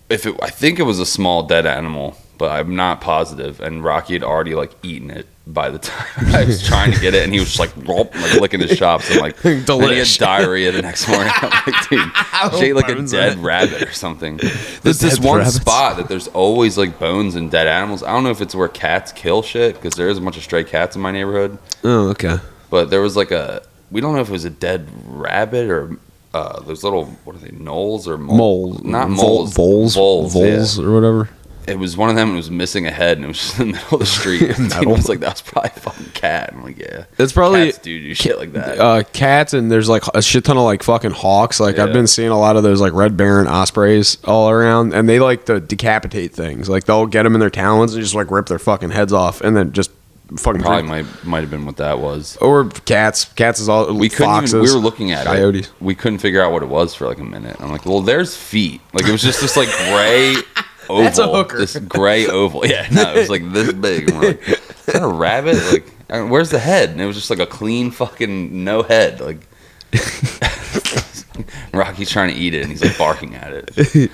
I think it was a small dead animal, but I'm not positive. And Rocky had already like eaten it by the time I was trying to get it, and he was just like licking his chops and like then he had diarrhea the next morning. I'm like, dude, she ate like a dead rabbit or something. There's this one spot that there's always like bones and dead animals. I don't know if it's where cats kill shit, because there is a bunch of stray cats in my neighborhood. Oh, okay. But there was like we don't know if it was a dead rabbit or those little, what are they, gnolls or moles? Not moles. Voles or whatever. It was one of them, and it was missing a head, and it was just in the middle of the street. And I was like, that's probably a fucking cat. I'm like, yeah. It's probably cats do shit like that. Cats, and there's like a shit ton of like fucking hawks. Like I've been seeing a lot of those like red baron ospreys all around, and they like to decapitate things. Like they'll get them in their talons and just like rip their fucking heads off, and then just fucking probably might have been what that was. Or cats is all foxes. We were looking at coyotes. We couldn't figure out what it was for like a minute. I'm like, well, there's feet. Like it was just this like gray oval. That's a hooker. This gray oval. Yeah, no, it was like this big. And we're like, is that a rabbit? Like, where's the head? And it was just like a clean fucking no head. Like Rocky's trying to eat it, and he's like barking at it.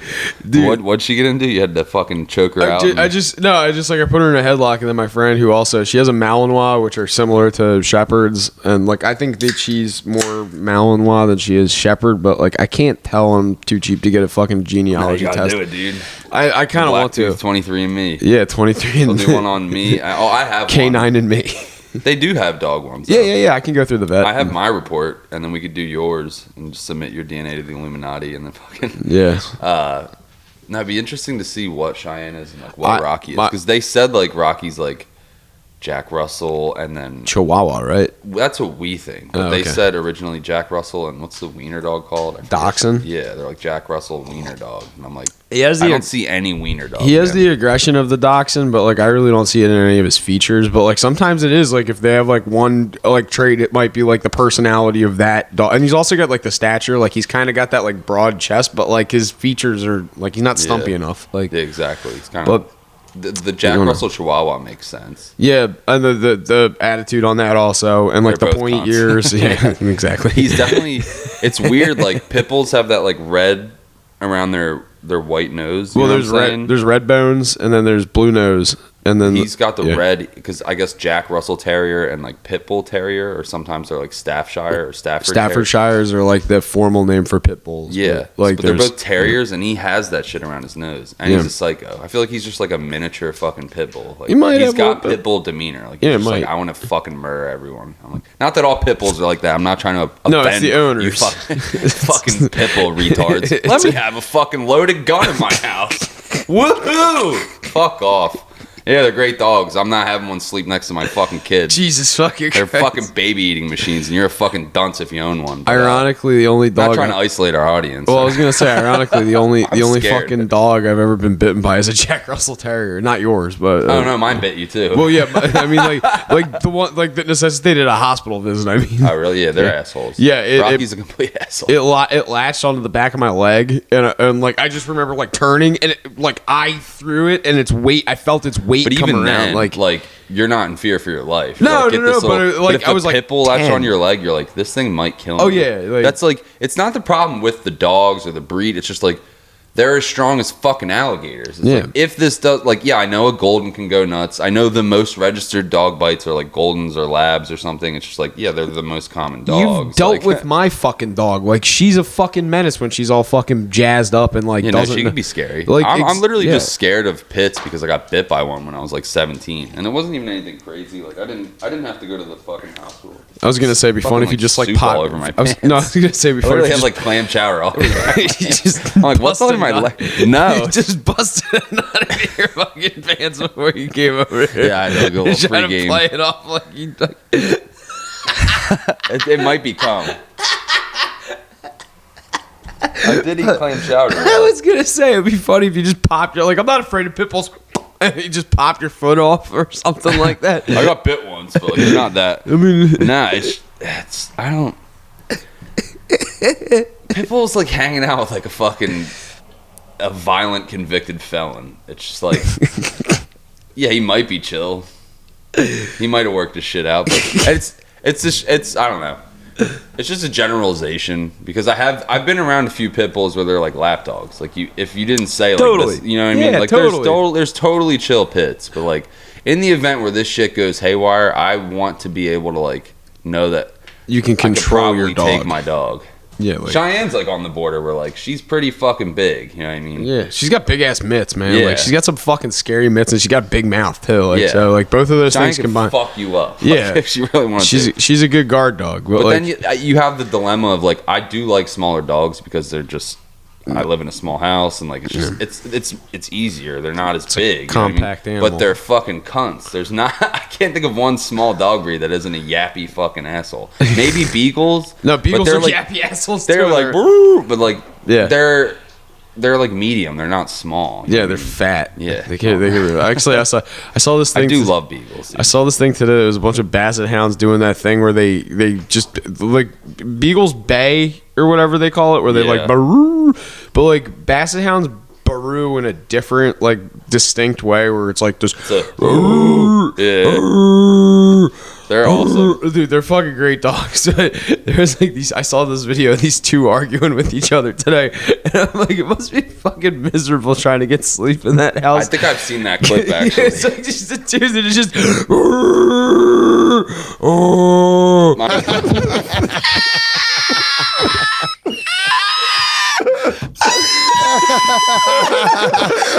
Dude, what'd she get into? You had to fucking choke her out. I just like I put her in a headlock, and then my friend who also, she has a Malinois, which are similar to Shepherds, and like I think that she's more Malinois than she is Shepherd, but like I can't tell. I'm too cheap to get a fucking genealogy test. Do it, dude. I kind of want to. 23andMe. Yeah, 23andMe. They'll do one on me. I have K9 one. and me. They do have dog ones. Yeah. I can go through the vet. I have my report, and then we could do yours and just submit your DNA to the Illuminati, and then fucking yeah. Now it'd be interesting to see what Cheyenne is and like what Rocky is, because they said like Rocky's like Jack Russell and then Chihuahua, right? That's what we think. But they said originally Jack Russell and what's the wiener dog called? Dachshund? Yeah, they're like Jack Russell wiener dog, and I'm like, I I don't see any wiener dog. He has the aggression of the Dachshund, but like I really don't see it in any of his features. But like sometimes it is like if they have like one like trait, it might be like the personality of that dog. And he's also got like the stature, like he's kind of got that like broad chest, but like his features are like he's not stumpy enough. Like exactly, he's kind of. The Jack Russell Chihuahua makes sense. Yeah, and the attitude on that also, and like the pointy ears. Yeah, exactly. He's definitely. It's weird. Like pit bulls have that like red around their white nose. Well, there's red bones, and then there's blue nose, and then he's got the red, because I guess Jack Russell Terrier and like Pit Bull Terrier, or sometimes they're like Staffordshire or Staffordshires are like the formal name for pit bulls. Yeah, but they're both terriers, and he has that shit around his nose, and he's a psycho. I feel like he's just like a miniature fucking pit bull. Like, he's got pit bull demeanor. Like he's just like, I want to fucking murder everyone. I'm like, not that all pit bulls are like that. I'm not trying to offend it's the owners. You fucking pit bull retards. Let me have a fucking loaded gun in my house. Woohoo! Fuck off. Yeah, they're great dogs. I'm not having one sleep next to my fucking kid. Jesus fucking Christ. They're fucking baby eating machines, and you're a fucking dunce if you own one. But, ironically, the only dog. Not trying to isolate our audience. Well, I was gonna say, ironically, the only fucking dog I've ever been bitten by is a Jack Russell Terrier. Not yours, but. Oh no, mine bit you too. Well, yeah, I mean, like the one like that necessitated a hospital visit. I mean. Oh really? Yeah, they're assholes. Yeah, Rocky's a complete asshole. It latched onto the back of my leg, and like I just remember like turning, and it, like I threw it, and its weight. I felt its weight come around. Then, like you're not in fear for your life. No, but if I was like pit bull latch on your leg, you're like, this thing might kill me. Oh yeah, that's like, it's not the problem with the dogs or the breed. It's just like they're as strong as fucking alligators. It's like, if this does, like, I know a golden can go nuts. I know the most registered dog bites are like Goldens or Labs or something. It's just like, they're the most common dogs. You've dealt with my fucking dog. Like, she's a fucking menace when she's all fucking jazzed up and like doesn't. She can be scary. Like, I'm literally just scared of pits because I got bit by one when I was like 17, and it wasn't even anything crazy. Like I didn't have to go to the fucking hospital. I was gonna say, it'd be funny if you just like pop all over my pants. I was gonna say, before I have like clam chowder all over I'm like, what's on my leg? No. You just busted a nut in your fucking pants before you came over here. Yeah, I know. Go a little trying pregame. to play it off like you. It might be cum. I did eat clam chowder. I was gonna say it'd be funny if you just popped. You're like, I'm not afraid of pit bulls. And you just popped your foot off or something like that. I got bit once, but like, it's not that. I mean, nah, it's I don't. Pit bull's like hanging out with like a violent convicted felon. It's just like, he might be chill. He might have worked his shit out, but it's I don't know. It's just a generalization because I've been around a few pit bulls where they're like lap dogs. Like if you didn't say like totally. this, you know what I mean? Like there's totally chill pits, but like in the event where this shit goes haywire, I want to be able to like know that you can control your dog. Take my dog. Yeah, like, Cheyenne's like on the border where like she's pretty fucking big, you know what I mean? Yeah, she's got big ass mitts, man. Yeah. Like she's got some fucking scary mitts, and she got a big mouth too. Like so, like both of those Cheyenne things combined, fuck you up. Yeah, like, if she really wants. She's a good guard dog, but like, then you have the dilemma of like I do like smaller dogs because they're just. I live in a small house and like it's just it's easier. They're not as big, compact you know what I mean? animal. But they're fucking cunts. There's not. I can't think of one small dog breed that isn't a yappy fucking asshole. Maybe beagles. No, beagles are like, yappy assholes. They're too. like, Woo! But like, yeah, they're like medium. They're not small. Yeah, they're fat. Yeah, they can. Actually, I saw this thing. I do love beagles. Dude. I saw this thing today. There was a bunch of basset hounds doing that thing where they just like beagles bay or whatever they call it, where they like baroo, but like basset hounds baroo in a different like distinct way where it's like this. They're awesome. Dude, they're fucking great dogs. There's like these. I saw this video of these two arguing with each other today, and I'm like, it must be fucking miserable trying to get sleep in that house. I think I've seen that clip actually. It's like just the two that are just.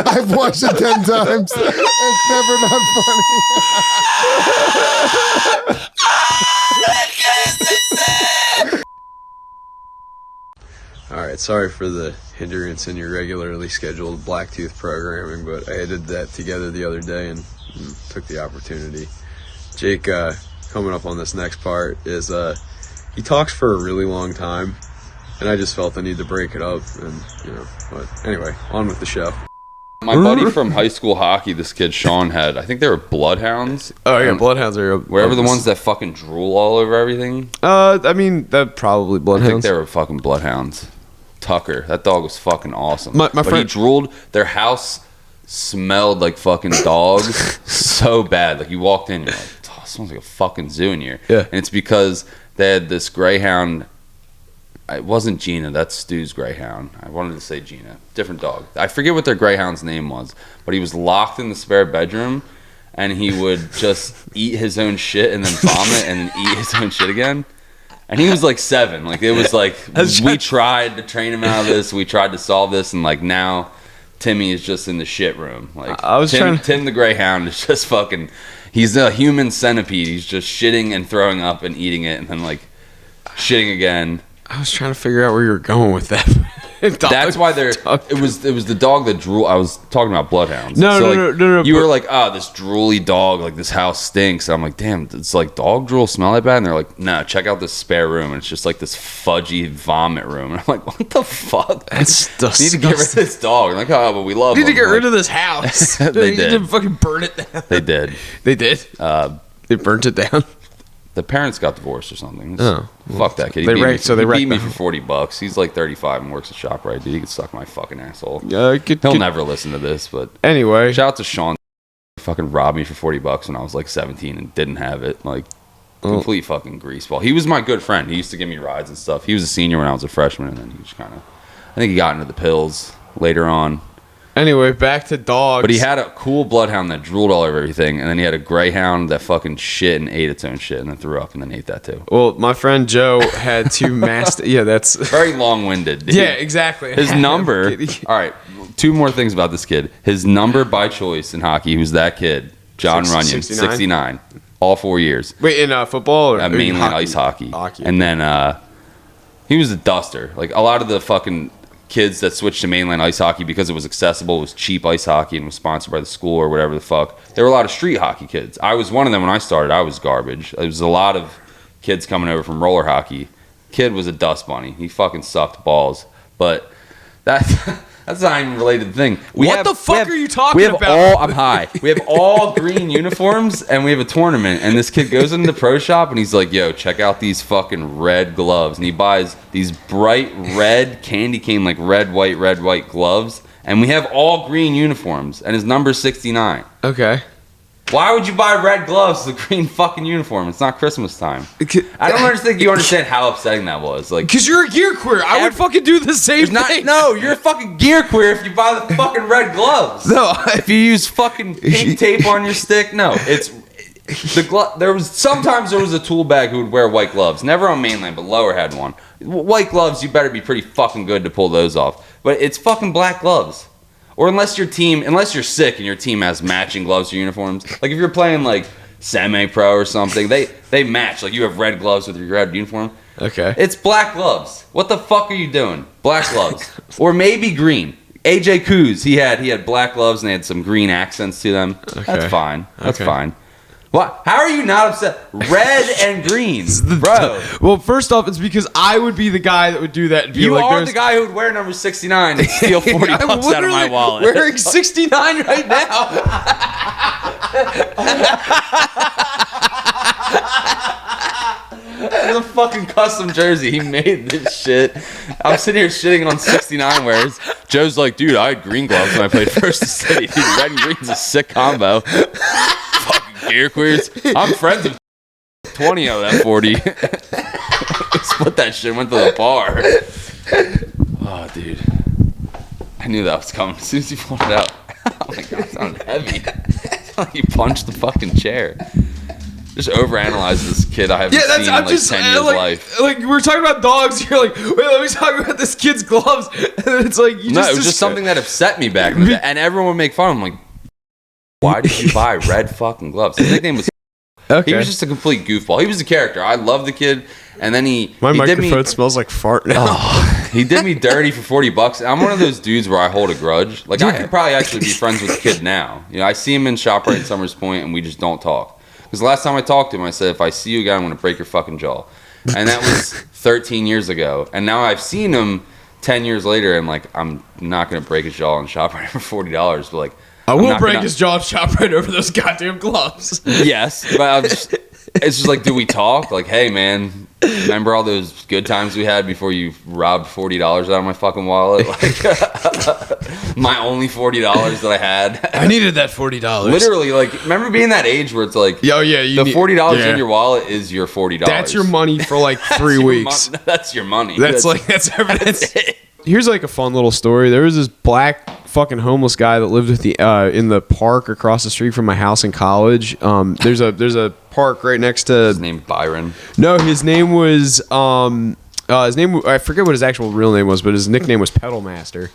I've watched it 10 times. It's never not funny. All right, sorry for the hindrance in your regularly scheduled Blacktooth programming, but I edited that together the other day and took the opportunity. Jake, coming up on this next part, is he talks for a really long time, and I just felt the need to break it up, and but anyway, on with the show. My buddy from high school hockey, this kid Sean had, I think they were bloodhounds. Oh yeah, bloodhounds are wherever the ones that fucking drool all over everything. I mean, that probably bloodhounds. I think they were fucking bloodhounds. Tucker, that dog was fucking awesome. My friend, he drooled. Their house smelled like fucking dogs so bad. Like you walked in, you're like, oh, it smells like a fucking zoo in here. Yeah, and it's because they had this greyhound. It wasn't Gina. That's Stu's greyhound. I wanted to say Gina. Different dog. I forget what their greyhound's name was, but he was locked in the spare bedroom, and he would just eat his own shit and then vomit and then eat his own shit again. And he was like 7. Like it was like we tried to train him out of this. We tried to solve this, and like now Timmy is just in the shit room. Like Tim the greyhound is just fucking. He's a human centipede. He's just shitting and throwing up and eating it, and then like shitting again. I was trying to figure out where you were going with that. That's why it was the dog that drool. I was talking about bloodhounds. No. You were like, this drooly dog, like this house stinks. And I'm like, damn, it's like dog drool smell that bad? And they're like, no, check out this spare room. And it's just like this fudgy vomit room. And I'm like, what the fuck? That's need to get rid of this dog. I'm like, but we love him. Need to get rid of this house. They did. To fucking burn it down. They did. They did. They burnt it down. The parents got divorced or something. Fuck that kid. He beat me for $40. He's like 35 and works at ShopRite. Dude, he could suck my fucking asshole. He'll never listen to this, but anyway, shout out to Sean. He fucking robbed me for $40 when I was like 17 and didn't have it. Like complete fucking greaseball. He was my good friend. He used to give me rides and stuff. He was a senior when I was a freshman, and then he just kind of, I think he got into the pills later on. Anyway, back to dogs. But he had a cool bloodhound that drooled all over everything, and then he had a greyhound that fucking shit and ate its own shit, and then threw up and then ate that too. Well, my friend Joe had two yeah, that's very long-winded. Dude. Yeah, exactly. His number. All right, 2 more things about this kid. His number by choice in hockey. Who's that kid? John Runyon, 69. All 4 years. Wait, in football or at mainland ice hockey. And then he was a duster. Like a lot of the fucking kids that switched to mainland ice hockey because it was accessible, it was cheap ice hockey, and was sponsored by the school or whatever the fuck. There were a lot of street hockey kids. I was one of them when I started. I was garbage. There was a lot of kids coming over from roller hockey. Kid was a dust bunny. He fucking sucked balls. But that's not even a related thing. What the fuck are you talking about? I'm high. We have all green uniforms, and we have a tournament. And this kid goes into the pro shop, and he's like, yo, check out these fucking red gloves. And he buys these bright red candy cane, like red, white gloves. And we have all green uniforms. And his number's 69. Okay. Why would you buy red gloves with a green fucking uniform? It's not Christmas time. I don't think you understand how upsetting that was. Like, because you're a gear queer. I would fucking do the same thing. No, you're a fucking gear queer if you buy the fucking red gloves. No, if you use fucking pink tape on your stick, no, it's the glove. Sometimes there was a tool bag who would wear white gloves. Never on mainland, but Lower had one. White gloves, you better be pretty fucking good to pull those off. But it's fucking black gloves. Or unless you're sick and your team has matching gloves or uniforms. Like if you're playing like semi-pro or something, they match. Like you have red gloves with your red uniform. Okay. It's black gloves. What the fuck are you doing? Black gloves. Or maybe green. AJ Kuz, he had black gloves and they had some green accents to them. Okay. That's fine. That's fine. What? How are you not upset? Red and green, bro. Well, first off, it's because I would be the guy that would do that. And be you like, are the guy who would wear number 69 and steal 40 bucks out of my wallet. I'm wearing 69 right now. It's a fucking custom jersey. He made this shit. I'm sitting here shitting on 69 wears. Joe's like, dude, I had green gloves when I played First City. Dude, red and green's a sick combo. Gear queers. I'm friends with 20 of that 40. Split that shit, went to the bar. Oh, dude. I knew that was coming as soon as you pulled it out. Oh my god, it sounded heavy. It sounded like you punched the fucking chair. Just overanalyze this kid I haven't seen in like 10 years life. Like, we were talking about dogs. You're like, wait, let me talk about this kid's gloves. And it's like, it was just something that upset me back in the day. And everyone would make fun of him. Like, why did you buy red fucking gloves? His nickname was... Okay. He was just a complete goofball. He was a character. I loved the kid. And then My microphone smells like fart now. Oh, he did me dirty for 40 bucks. I'm one of those dudes where I hold a grudge. Like, I could probably actually be friends with the kid now. You know, I see him in ShopRite in Summers Point, and we just don't talk. Because the last time I talked to him, I said, if I see you again, I'm going to break your fucking jaw. And that was 13 years ago. And now I've seen him 10 years later, and, like, I'm not going to break his jaw in ShopRite for $40. But, like... I will break his jaw ShopRite over those goddamn gloves. Yes, but it's just like, do we talk? Like, hey, man, remember all those good times we had before you robbed $40 out of my fucking wallet? Like, my only $40 that I had. I needed that $40. Literally, like, remember being that age where it's like, the $40 in your wallet is your $40. That's your money for like 3 weeks. That's your money. That's everything. Here's like a fun little story. There was this black fucking homeless guy that lived with in the park across the street from my house in college. There's a park right next to. His name Byron. No, his name was I forget what his actual real name was, but his nickname was Pedal Master.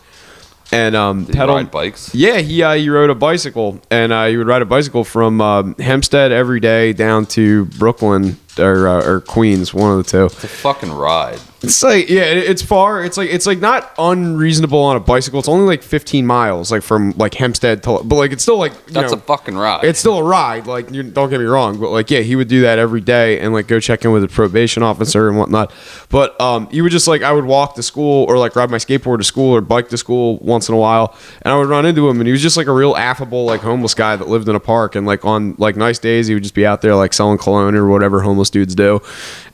And Did he ride bikes? Yeah, he rode a bicycle, and he would ride a bicycle from Hempstead every day down to Brooklyn or Queens, one of the two. It's a fucking ride. It's like, yeah, it's far. It's like not unreasonable on a bicycle. It's only like 15 miles, like from like Hempstead to, but like it's still like that's a fucking ride. It's still a ride. Like, don't get me wrong, but like, yeah, he would do that every day and like go check in with the probation officer and whatnot. But he would just like, I would walk to school or like ride my skateboard to school or bike to school once in a while, and I would run into him, and he was just like a real affable like homeless guy that lived in a park, and like on like nice days he would just be out there like selling cologne or whatever homeless dudes do.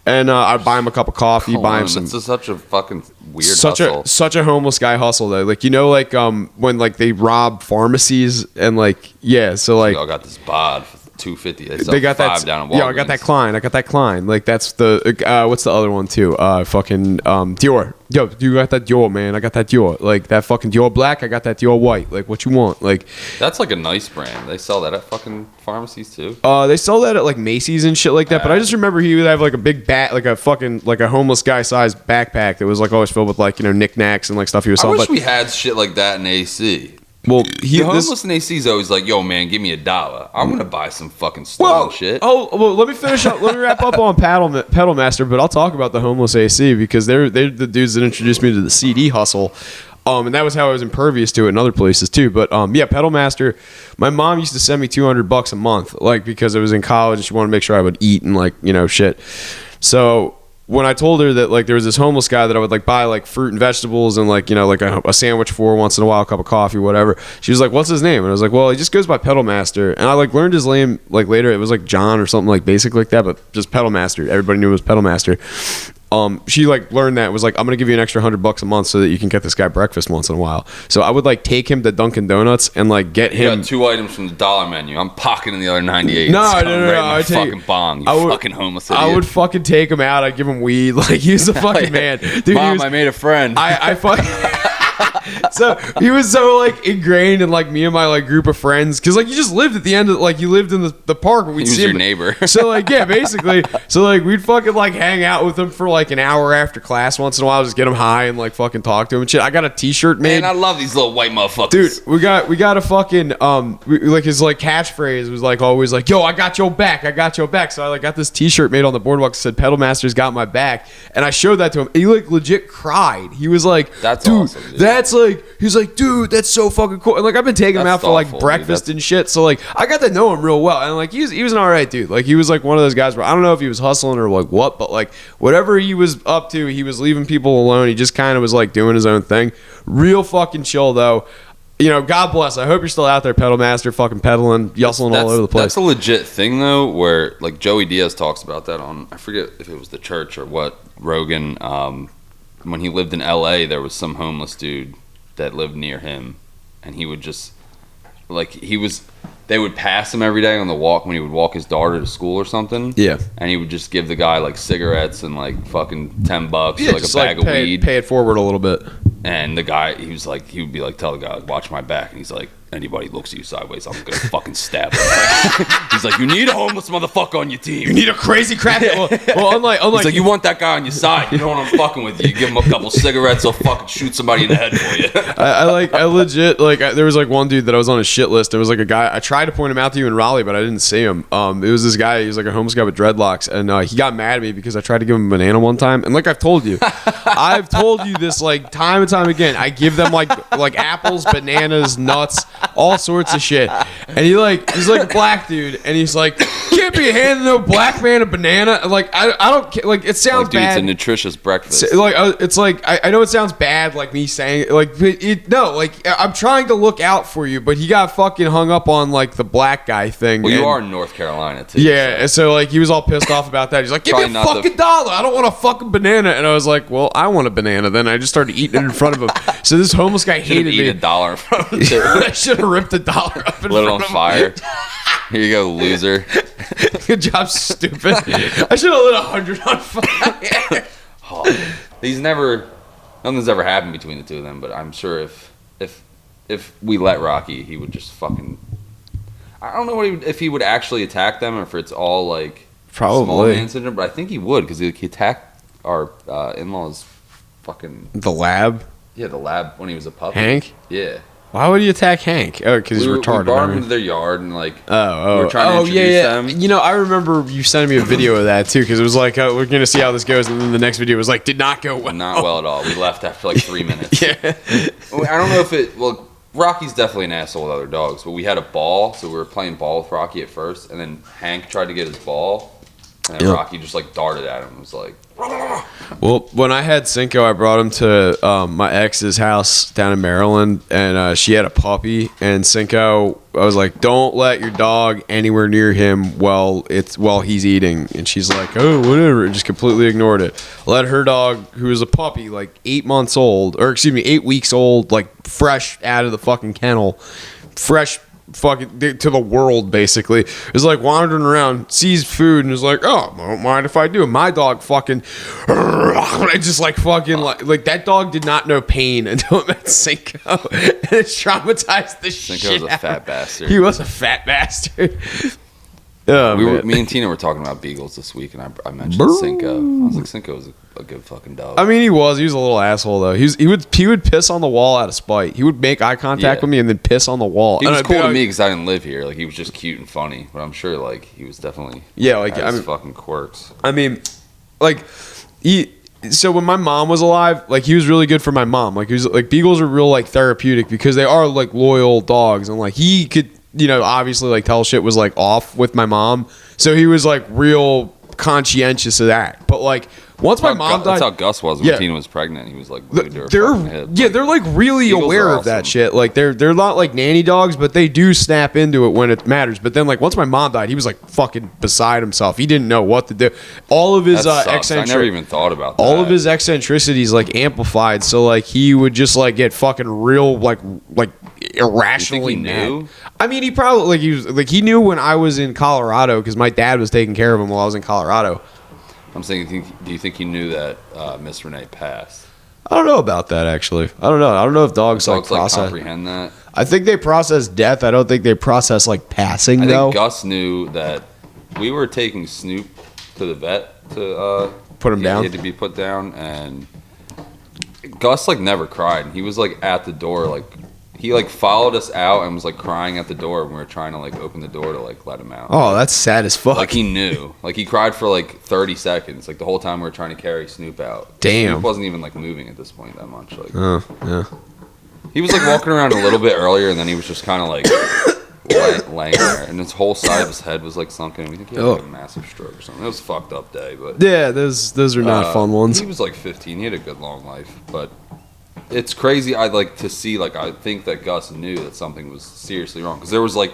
And I'd buy him a cup of coffee, buy him some. It's such a fucking weird hustle. Such a homeless guy hustle though. Like, like when like they rob pharmacies and like, yeah, so like I got this bod for $250. They got that down in Walgreens. Yeah, I got that Klein. Like that's the what's the other one too? Fucking Dior. Yo, you got that Dior, man. I got that Dior. Like that fucking Dior black. I got that Dior white. Like what you want? Like that's like a nice brand. They sell that at fucking pharmacies too. They sell that at like Macy's and shit like that. But I just remember he would have like a big like a fucking like a homeless guy sized backpack that was like always filled with like knickknacks and like stuff he was selling. I wish we had shit like that in AC. Well, the homeless in AC is always like, yo, man, give me $1. I'm going to buy some fucking stolen shit. Oh, well, let me finish up. Let me wrap up on Pedal Master, but I'll talk about the homeless AC because they're the dudes that introduced me to the CD hustle. And that was how I was impervious to it in other places too. But yeah, Pedal Master, my mom used to send me $200 a month, like because I was in college and she wanted to make sure I would eat and like, shit. So when I told her that like there was this homeless guy that I would like buy like fruit and vegetables and like like a sandwich for once in a while, a cup of coffee, whatever, she was like, what's his name? And I was like, well, he just goes by Pedal Master. And I like learned his name like later. It was like John or something like basic like that, but just Pedal Master. Everybody knew it was Pedal Master. she like learned that, was like, I'm gonna give you an extra $100 a month so that you can get this guy breakfast once in a while. So I would like take him to Dunkin' Donuts and like get him. You got 2 items from the dollar menu. I'm pocketing the other 98. No. I fucking bong. You fucking homeless idiot. I would fucking take him out. I'd give him weed. Like, he was a fucking man. Dude, Mom, I made a friend. I fucking. So he was so like ingrained in like me and my like group of friends, because like you just lived at the end of, like, you lived in the park, but we'd see your him. Neighbor. So like, yeah, basically, so like we'd fucking like hang out with him for like an hour after class once in a while, just get him high and like fucking talk to him and shit. I got a t-shirt made. Man, I love these little white motherfuckers. Dude, we got a fucking like his like catchphrase was like always like, yo, I got your back. So I like got this t-shirt made on the boardwalk that said Pedal Master's got my back, and I showed that to him. He like legit cried. He was like, that's dude, awesome, dude. That's like, he's like, dude, that's so fucking cool. And like, I've been taking him out for like breakfast and shit, so like I got to know him real well, and like he was an alright dude. Like, he was like one of those guys where I don't know if he was hustling or like what, but like whatever he was up to, he was leaving people alone. He just kind of was like doing his own thing. Real fucking chill though. You know, God bless. I hope you're still out there, Pedal Master, fucking pedaling, yustling all over the place. That's a legit thing though, where like Joey Diaz talks about that on, I forget if it was the church or what, Rogan. When he lived in LA, there was some homeless dude that lived near him, and he would just like, they would pass him every day on the walk when he would walk his daughter to school or something. Yeah. And he would just give the guy like cigarettes and like fucking $10 or like a bag of weed. Pay it forward a little bit. And the guy, he would be like, tell the guy, watch my back. And he's like, anybody looks at you sideways, I'm gonna fucking stab him. He's like, you need a homeless motherfucker on your team. You need a crazy crackhead. Well, unlike he's like, you want that guy on your side. You don't want him fucking with you. You give him a couple cigarettes, he'll fucking shoot somebody in the head for you. I legit, like, there was like one dude that I was on his shit list. There was like a guy, I tried to point him out to you in Raleigh, but I didn't see him. It was this guy, he was like a homeless guy with dreadlocks, and he got mad at me because I tried to give him a banana one time. And like I've told you this like time and time again. I give them like apples, bananas, nuts, all sorts of shit. And he's like a black dude, and he's like, can't be handing no black man a banana. Like, I don't, like, it sounds bad. It's a nutritious breakfast. Like, it's like, I know it sounds bad, like me saying, like, no, like, I'm trying to look out for you, but he got fucking hung up on like the black guy thing. Well, you are in North Carolina too. Yeah, so like he was all pissed off about that. He's like, give me a fucking $1. I don't want a fucking banana. And I was like, well, I want a banana. Then I just started eating it in front of him. So this homeless guy hated me. $1 in front of him. I should have ripped $1 up in front of him. Lit it on fire. Here you go, loser. Good job, stupid. I should have lit 100 on fire. Nothing's ever happened between the two of them, but I'm sure if we let Rocky, he would just fucking, I don't know if he would actually attack them or if it's all like probably small man syndrome, but I think he would, because he attacked our in-laws fucking the lab. Yeah, the lab when he was a puppy. Hank? Yeah. Why would he attack Hank? Oh, because he's retarded. We brought him into their yard and like we were trying to introduce them. You know, I remember you sending me a video of that too, because it was like, we're gonna see how this goes, and then the next video was like, did not go well. Not well at all. We left after like 3 minutes. Yeah. I don't know if Rocky's definitely an asshole with other dogs, but we had a ball, so we were playing ball with Rocky at first, and then Hank tried to get his ball, and then Rocky just like darted at him. It was like, well, when I had Cinco, I brought him to my ex's house down in Maryland, and she had a puppy. And Cinco, I was like, "Don't let your dog anywhere near him while he's eating." And she's like, "Oh, whatever," and just completely ignored it. Let her dog, who was a puppy, like 8 weeks old, like fresh out of the fucking kennel, fresh fucking to the world, basically, is like wandering around, sees food, and is like, "Oh, I don't mind if I do." My dog fucking just like fucking like that dog did not know pain until it met Cinco, and it traumatized the shit. Cinco was a fat bastard. He was a fat bastard. Me and Tina were talking about beagles this week, and I mentioned Cinco. I was like, Cinco was a good fucking dog. I mean, he was a little asshole though. He would piss on the wall out of spite. He would make eye contact with me and then piss on the wall. He was cool to me because I didn't live here. Like, he was just cute and funny, but I'm sure like he was definitely fucking quirks. I mean, like so when my mom was alive, like he was really good for my mom. Like he was like, beagles are real like therapeutic because they are like loyal dogs, and like he could, you know, obviously like tell shit was like off with my mom, so he was like real conscientious of that. But like Once my mom died, that's how Gus was when Tina was pregnant. He was like glued to her fucking head. Yeah, they're like really aware of that shit. Like they're not like nanny dogs, but they do snap into it when it matters. But then like once my mom died, he was like fucking beside himself. He didn't know what to do. All of his eccentricities. I never even thought about that. All of his eccentricities like amplified. So like he would just like get fucking real like irrationally mad. I mean, he probably he knew when I was in Colorado because my dad was taking care of him while I was in Colorado. I'm saying, do you think he knew that Miss Renee passed? I don't know about that, actually. I don't know if dogs like comprehend that. I think they process death. I don't think they process like passing. I think Gus knew that we were taking Snoop to the vet to put him down. He had to be put down, and Gus like never cried. He was like at the door, like he like followed us out and was like crying at the door when we were trying to like open the door to like let him out. Oh, that's sad as fuck. Like he knew. Like he cried for like 30 seconds. Like the whole time we were trying to carry Snoop out. Damn. Snoop wasn't even like moving at this point that much. Like yeah. He was like walking around a little bit earlier and then he was just kind of like laying there and his whole side of his head was like sunken. We think he had like a massive stroke or something. It was a fucked up day, but yeah, those are not fun ones. He was like 15. He had a good long life, but it's crazy. I'd like to see, like, I think that Gus knew that something was seriously wrong because there was like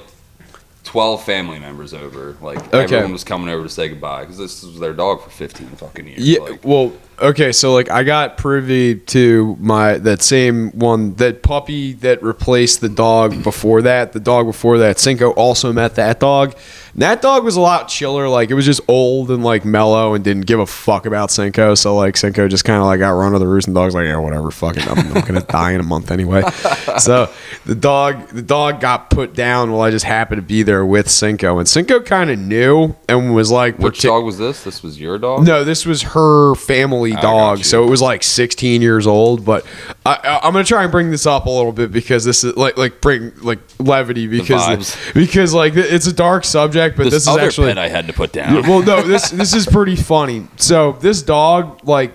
12 family members over. Like, everyone was coming over to say goodbye because this was their dog for 15 fucking years. Yeah, like, well, okay, so like I got privy to that same one, that puppy that replaced the dog before that. The dog before that, Cinco, also met that dog. And that dog was a lot chiller. Like it was just old and like mellow and didn't give a fuck about Cinco. So like Cinco just kind of like got run to the roost, and the dog's like, yeah, whatever, fuck it, I'm gonna die in a month anyway. So the dog got put down while I just happened to be there with Cinco, and Cinco kind of knew and was like, which dog was this? This was your dog? No, this was her family dog. So it was like 16 years old. But I'm gonna try and bring this up a little bit because this is like bring like levity because like it's a dark subject. But this is other actually pet I had to put down. Well, no, this is pretty funny. So this dog, like,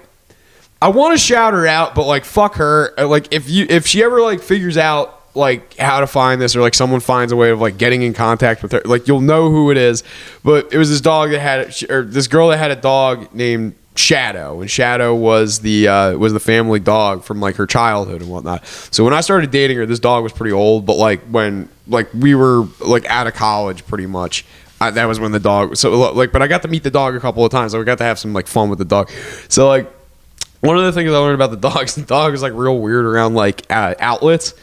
I want to shout her out, but like, fuck her. Like, if she ever like figures out like how to find this, or like someone finds a way of like getting in contact with her, like you'll know who it is. But it was this dog that had, or this girl that had a dog named Shadow, and Shadow was the family dog from like her childhood and whatnot. So when I started dating her, this dog was pretty old, but like when like we were like out of college pretty much, that was when the dog, so like, but I got to meet the dog a couple of times, so we got to have some like fun with the dog. So like one of the things I learned about the dog is like real weird around like outlets.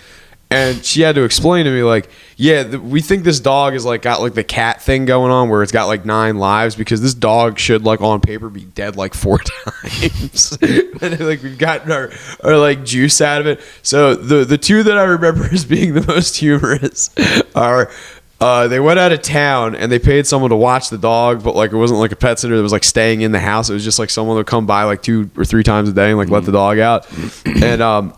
And she had to explain to me, like, yeah, we think this dog is like got like the cat thing going on where it's got like 9 lives, because this dog should like on paper be dead like 4 times. And like we've gotten our like juice out of it. So the 2 that I remember as being the most humorous are they went out of town and they paid someone to watch the dog, but like it wasn't like a pet sitter that was like staying in the house. It was just like someone would come by like 2 or 3 times a day and like let the dog out. And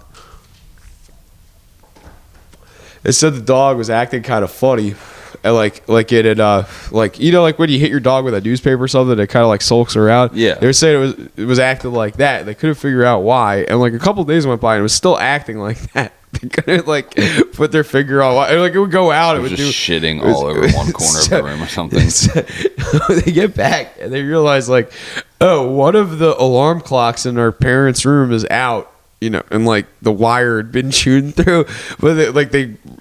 it said the dog was acting kind of funny, and like it had like, you know, like when you hit your dog with a newspaper or something, it kind of like sulks around. Yeah, they were saying it was acting like that. They couldn't figure out why, and like a couple of days went by and it was still acting like that. They couldn't like put their finger on why. Like it would go out, it would just shitting all over one corner of the room or something. They get back and they realize like, oh, one of the alarm clocks in our parents' room is out. You know, and like the wire had been chewed through, but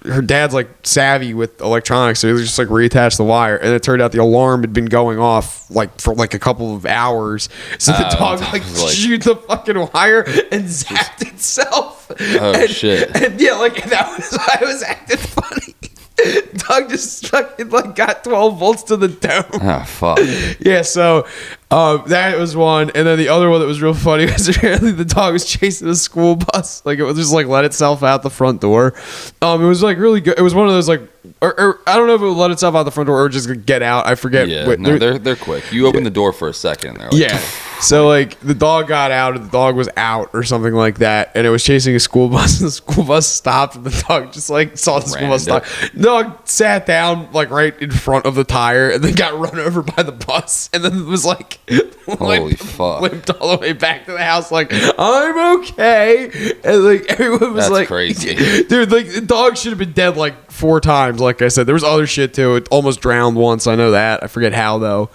her dad's like savvy with electronics, so he just like reattached the wire, and it turned out the alarm had been going off like for like a couple of hours. So the dog like chewed the fucking wire and zapped itself. Oh shit! And yeah, like that was why it was acting funny. Dog just fucking like got 12 volts to the dome. Oh fuck. Yeah, so that was one, and then the other one that was real funny was apparently the dog was chasing a school bus. Like it was just like let itself out the front door. It was like really good. It was one of those like, or I don't know if it would let itself out the front door or just get out. I forget. Yeah, no, they're quick. You open the door for a second. They're like, yeah. So like the dog got out, and the dog was out or something like that, and it was chasing a school bus, and the school bus stopped, and the dog just like saw the school bus stop. The dog sat down like right in front of the tire, and then got run over by the bus, and then it was like limped all the way back to the house like, I'm okay. And like everyone was that's like crazy. Dude, like the dog should have been dead like 4 times. Like I said, there was other shit too. It almost drowned once. I know that. I forget how though.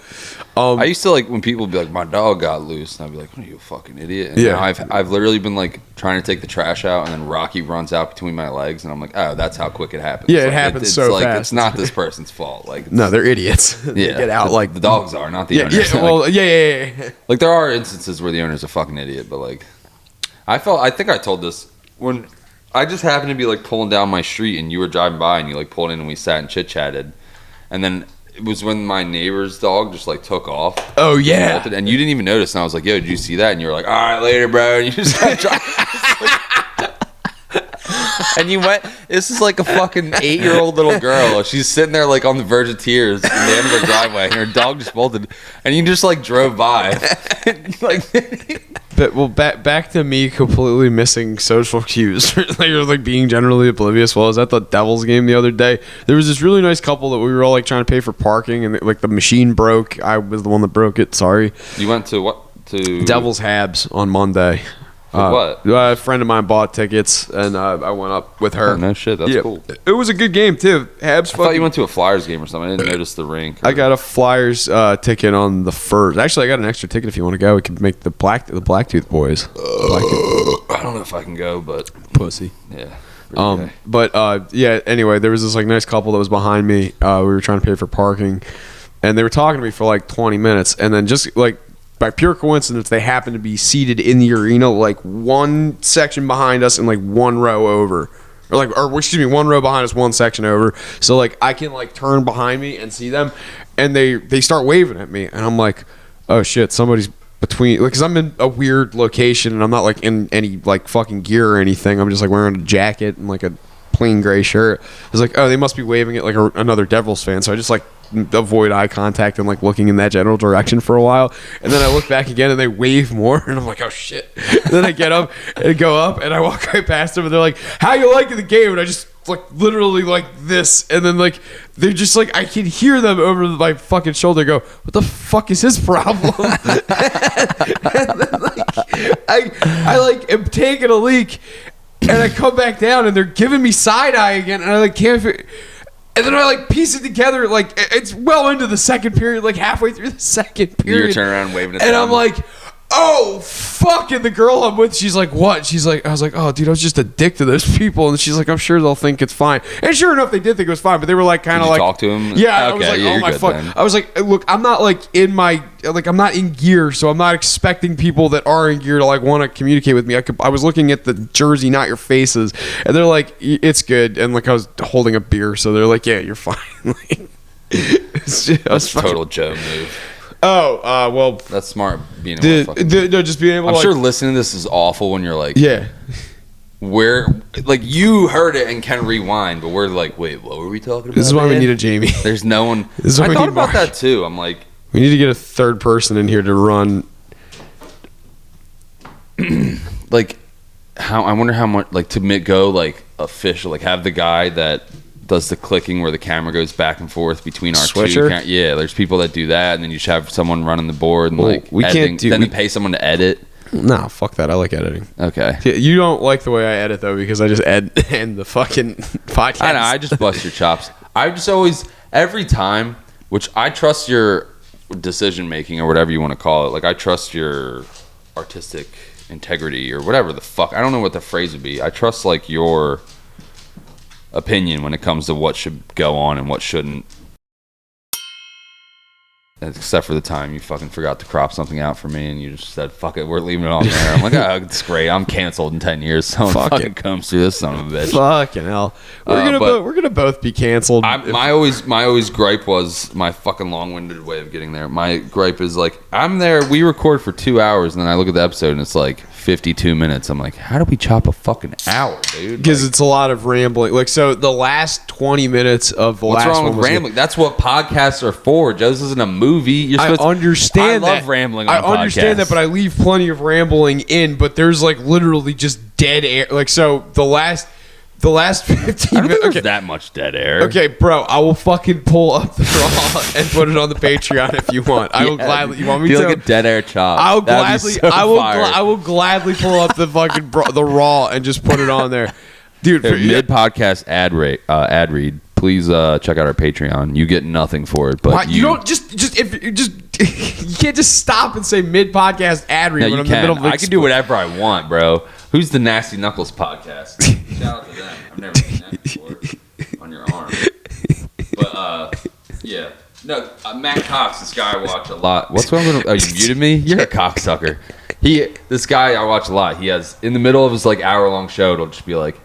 I used to like when people would be like, my dog got loose, and I'd be like, what are you, a fucking idiot? And now I've literally been like trying to take the trash out, and then Rocky runs out between my legs, and I'm like, oh, that's how quick it happens. Yeah, like, it happens it's so like, fast. It's not this person's fault. Like, no, they're idiots. They get out like the dogs are, not the owners. Yeah, well, yeah. Like there are instances where the owner's a fucking idiot, but like, I think I told this when I just happened to be like pulling down my street, and you were driving by, and you like pulled in, and we sat and chit chatted, and then. It was when my neighbor's dog just like took off. Oh yeah, and you didn't even notice. And I was like, "Yo, did you see that?" And you were like, "All right, later, bro." And you just kept driving. And you went. This is like a fucking 8-year-old little girl. She's sitting there like on the verge of tears in the end of her driveway, and her dog just bolted. And you just like drove by, like. But well, back to me completely missing social cues, like being generally oblivious. Well, I was at the Devils game the other day. There was this really nice couple that we were all like trying to pay for parking, and like the machine broke. I was the one that broke it. Sorry. You went to what? To Devils Habs on Monday. What? A friend of mine bought tickets, and I went up with her. Oh, no shit, that's cool. It was a good game too. Habs. I thought you went to a Flyers game or something. I didn't notice the rink. I got a Flyers ticket on the first. Actually, I got an extra ticket if you want to go. We could make the Blacktooth boys. I don't know if I can go, but pussy. Yeah. But yeah. Anyway, there was this like nice couple that was behind me. We were trying to pay for parking, and they were talking to me for like 20 minutes, and then just like. By pure coincidence, they happened to be seated in the arena, like one section behind us and like one row over, one row behind us, one section over. So like I can like turn behind me and see them, and they start waving at me, and I'm like, oh shit, somebody's between, because I'm in a weird location and I'm not like in any like fucking gear or anything. I'm just like wearing a jacket and like a plain gray shirt. I was like, oh, they must be waving at like another Devils fan. So I just like avoid eye contact and like looking in that general direction for a while, and then I look back again and they wave more, and I'm like, oh shit. And then I get up and go up and I walk right past them, and they're like, how you liking the game? And I just like literally like this, and then like they're just like, I can hear them over my fucking shoulder go, what the fuck is his problem? And then like I like am taking a leak, and I come back down and they're giving me side eye again, and I like can't figure. And then I like piece it together, like it's well into the second period, like halfway through the second period. You're turning around waving at and them. I'm like, oh fuck! And the girl I'm with, she's like, what? She's like, I was like, oh dude, I was just a dick to those people. And she's like, I'm sure they'll think it's fine. And sure enough, they did think it was fine, but they were like kind of like talk to him. Yeah, Okay, I was like, yeah, oh my fuck. then. I was like, look, I'm not like in my I'm not in gear, so I'm not expecting people that are in gear to like want to communicate with me. I was looking at the jersey, not your faces, and they're like, it's good. And like I was holding a beer, so they're like, yeah, you're fine. Like, That's a total Joe move. Oh, well, that's smart. Being able no, just being able. I'm to, sure listening to this is awful when you're like, yeah, where like you heard it and can rewind, but we're like, wait, what were we talking about? This is why we need a Jamie. There's no one. This is why I we thought need about Mark. that too. I'm like, we need to get a third person in here to run. Like, how I wonder how much like to go like official, like have the guy that does the clicking where the camera goes back and forth between our Switcher? two. Yeah, there's people that do that, and then you should have someone running the board and like we editing, can't do. then pay someone to edit. Nah, fuck that. I like editing. Okay. You don't like the way I edit though, because I just end the fucking podcast. I know. I just bust your chops. I just always every time, which I trust your decision making or whatever you want to call it. Like I trust your artistic integrity or whatever the fuck. I don't know what the phrase would be. I trust like your opinion when it comes to what should go on and what shouldn't. Except for the time you fucking forgot to crop something out for me and you just said, fuck it, we're leaving it on there. I'm like, oh, it's great. I'm canceled in 10 years. Someone fucking comes through this son of a bitch. Fucking hell. We're gonna both be canceled. My always gripe was my fucking long-winded way of getting there. My gripe is like, I'm there, we record for 2 hours and then I look at the episode and it's like 52 minutes. I'm like, how do we chop a fucking hour, dude? Because like, it's a lot of rambling. Like, so the last 20 minutes of the what's last wrong one with rambling? That's what podcasts are for. Joe, this isn't a movie. You're I understand that. I love rambling on I understand podcasts. that, but I leave plenty of rambling in, but there's like literally just dead air. Like, so the last 15 I don't minutes. think there's that much dead air. Okay, bro, I will fucking pull up the raw and put it on the Patreon if you want. I will gladly. You want me to? Like a dead air chop. I'll That'd be gladly. so fire. I will gladly pull up the fucking the raw and just put it on there. dude. Mid podcast ad read. Please check out our Patreon. You get nothing for it, but you don't just you can't just stop and say mid podcast ad read. No, you can. I can do whatever I want, bro. Who's the Nasty Knuckles podcast? Shout out to them. I've never seen that before on your arm. But yeah. No, Matt Cox, this guy I watch a lot. What's wrong with him? Oh, you muted me? You're a cocksucker. This guy I watch a lot. He has, in the middle of his like hour-long show, it'll just be like,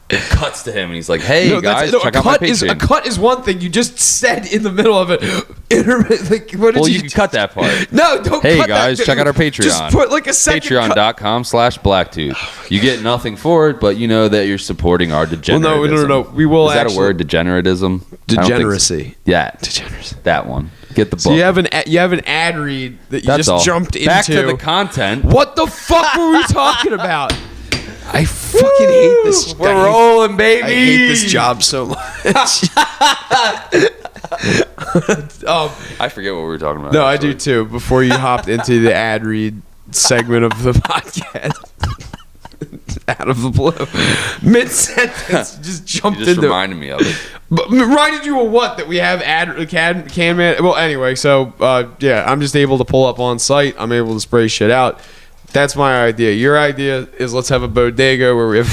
it cuts to him and he's like, hey guys, check out my Patreon. A cut is one thing. You just said in the middle of it. Like, what did you can cut that part. No, don't hey cut guys, that. check out our Patreon. Just put like a second Patreon.com/blacktooth. You get nothing for it, but you know that you're supporting our degeneratism. Well, no. We will. Is that a word? Degeneratism? Degeneracy. Yeah. Degeneracy. That one. Get the book. So you have an ad read that you just jumped into. Back to the content. What the fuck were we talking about? I fucking hate this. We're rolling, baby. I hate this job so much. I forget what we were talking about. No, actually. I do too. Before you hopped into the ad read segment of the podcast, out of the blue, mid sentence, just jumped into. You just reminded me of it. But reminded you of what? That we have can man. Well, anyway, so yeah, I'm just able to pull up on site. I'm able to spray shit out. That's my idea. Your idea is let's have a bodega where we have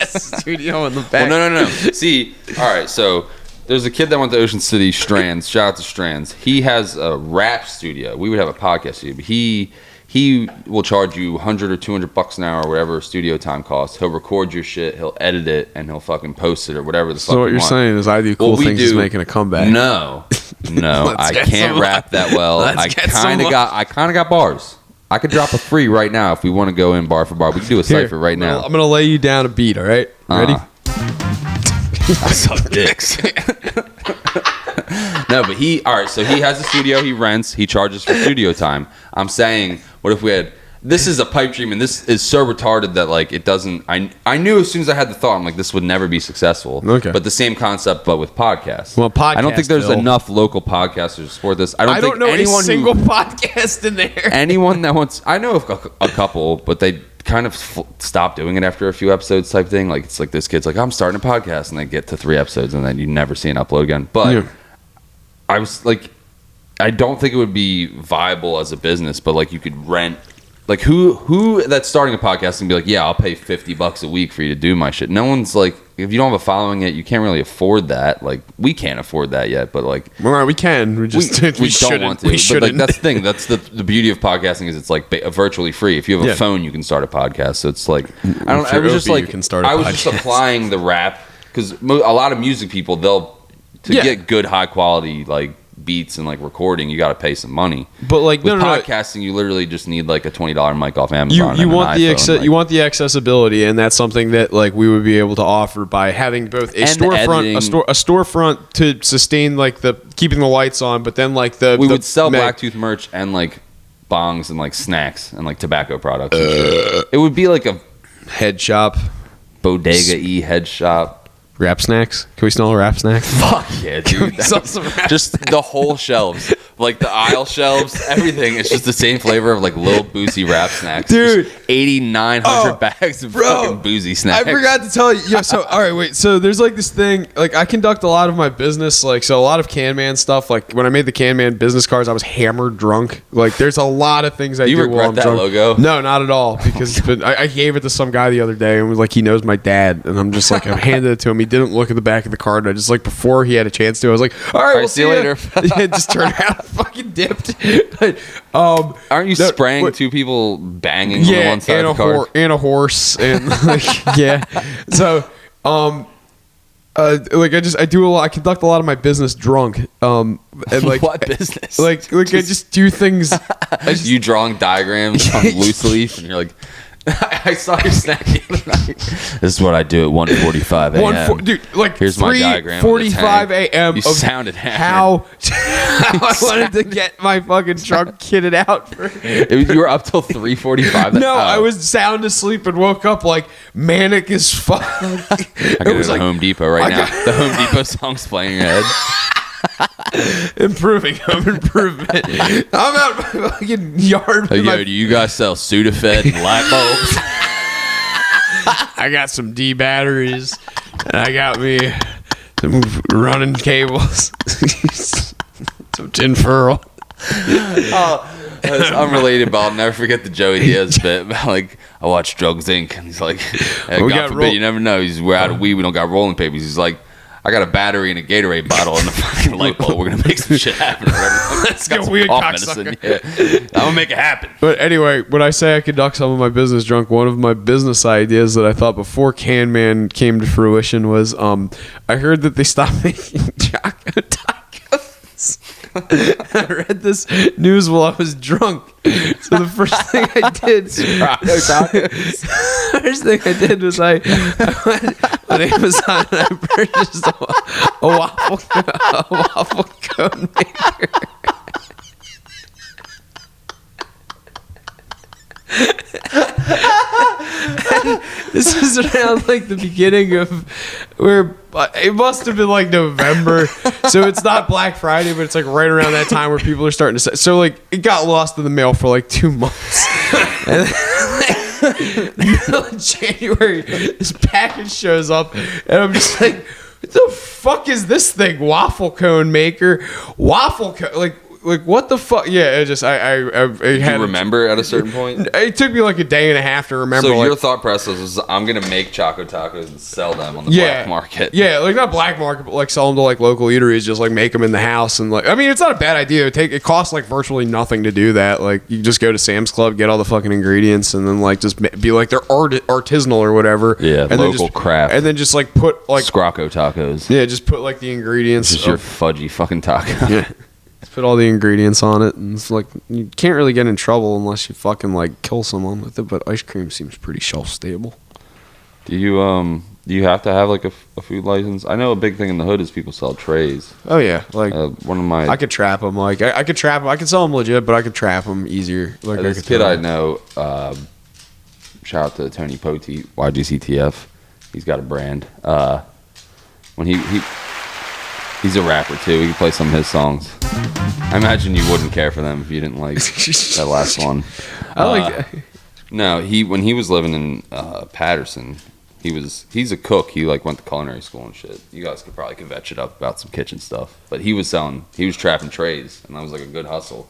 a studio in the back. Well, no. See, all right, so there's a kid that went to Ocean City, Strands. Shout out to Strands. He has a rap studio. We would have a podcast studio, but he will charge you $100 or $200 an hour, or whatever studio time costs. He'll record your shit, he'll edit it, and he'll fucking post it or whatever the fuck. So what you're saying is I do cool things is making a comeback. No, I can't rap that well. I kind of got bars. I could drop a free right now if we want to go in bar for bar. We can do a cypher right now. I'm gonna lay you down a beat. All right, ready? I suck dicks. No, but all right. So he has a studio. He rents. He charges for studio time. I'm saying, what if we had? This is a pipe dream, and this is so retarded that like it doesn't. I knew as soon as I had the thought, I'm like, this would never be successful. Okay. But the same concept, but with podcasts. Well, I don't think there's enough local podcasters to support this. I don't know anyone a single podcast in there. Anyone that wants, I know of a couple, but they kind of stop doing it after a few episodes type thing. Like it's like this kid's like, I'm starting a podcast, and they get to 3 episodes, and then you never see an upload again. But I was like, I don't think it would be viable as a business, but like you could rent. Like who that's starting a podcast and be like, yeah, I'll pay $50 a week for you to do my shit. No one's like, if you don't have a following yet, you can't really afford that. Like we can't afford that yet, but like, well, we can. We just we don't want to. We shouldn't. But like that's the thing. That's the beauty of podcasting is it's like virtually free. If you have a phone, you can start a podcast. So it's like I was just applying the rap because a lot of music people get good high quality like beats and like recording, you got to pay some money. But like with podcasting, you literally just need like a $20 mic off Amazon. You want the accessibility, and that's something that like we would be able to offer by having both a storefront to sustain like the keeping the lights on, but then like we would sell Blacktooth merch and like bongs and like snacks and like tobacco products. It would be like a head shop, bodega-y head shop. Rap snacks? Can we smell rap snacks? Fuck yeah, dude. Just the whole shelves. Like the aisle shelves, everything. It's just the same flavor of like little boozy rap snacks. Dude. Just 8,900 bags of fucking boozy snacks. I forgot to tell you. Yeah, so, all right, wait. So there's like this thing. Like I conduct a lot of my business. Like, so a lot of Can Man stuff. Like when I made the Can Man business cards, I was hammered drunk. Like there's a lot of things I do while I'm that drunk. Logo? No, not at all. Because it's been, I gave it to some guy the other day and was like, he knows my dad. And I'm just like, I handed it to him. He didn't look at the back of the card. I just like, before he had a chance to, I was like, all right, we'll see you later. Just turned around and fucking dipped. But, aren't you spraying 2 people banging on the one side of the car? And a horse, and like, yeah. So, like I do a lot. I conduct a lot of my business drunk. And like what business? Like I just do things. You drawing diagrams on loose leaf, and you're like. I saw your snack the other night. This is what I do at 1:45 a.m. Dude, like here's my diagram. 45 a.m. You sounded how I wanted to get my fucking truck kitted out. You were up till 3:45. No, I was sound asleep and woke up like manic as fuck. I go to the Home Depot right now. The Home Depot song's playing in your head. Home improvement. I'm out in my fucking yard. Hey, do you guys sell Sudafed and light bulbs? I got some D batteries, and I got me some running cables, some tin furl. It's unrelated, but I'll never forget the Joey Diaz bit about, like, I watch Drugs Inc. And he's like, hey, God forbid, you never know. We're out of weed. We don't got rolling papers. He's like, I got a battery and a Gatorade bottle and a fucking light bulb. We're going to make some shit happen. Let's go, weird cocksucker. Yeah. I'm going to make it happen. But anyway, when I say I conduct some of my business drunk, one of my business ideas that I thought before Can Man came to fruition was I heard that they stopped making Choco Tacos. I read this news while I was drunk. So the first thing I did was I went on Amazon and I purchased a waffle cone maker. This is around like the beginning of where it must have been like November, so it's not Black Friday, but it's like right around that time where people are starting to say. So like it got lost in the mail for like 2 months, and then, in the middle of January, this package shows up, and I'm just like, "What the fuck is this thing? Waffle cone maker, waffle cone like what the fuck?" Yeah, it just I Did you remember at a certain point? It took me like a day and a half to remember. So your thought process was, I'm gonna make Choco Tacos and sell them on the black market. Yeah, like not black market, but like sell them to like local eateries, just like make them in the house. And like, I mean, it's not a bad idea. It costs like virtually nothing to do that. Like you just go to Sam's Club, get all the fucking ingredients, and then like just be like they're artisanal or whatever. Yeah, and local craft. And then just like put like Scrocco tacos. Yeah, just put like the ingredients. Just your fudgy fucking taco. Yeah. Put all the ingredients on it, and it's like you can't really get in trouble unless you fucking like kill someone with it. But ice cream seems pretty shelf stable. Do you have to have like a food license? I know a big thing in the hood is people sell trays. Oh yeah, like I could trap them. Like I could trap them. I could sell them legit, but I could trap them easier. Like this kid I know, shout out to Tony Poteet, YGCTF. He's got a brand. When he's a rapper too. He can play some of his songs. I imagine you wouldn't care for them if you didn't like that last one. I like. No, when he was living in Patterson, he's a cook. He like went to culinary school and shit. You guys could probably vetch it up about some kitchen stuff. But he was trapping trays, and that was like a good hustle.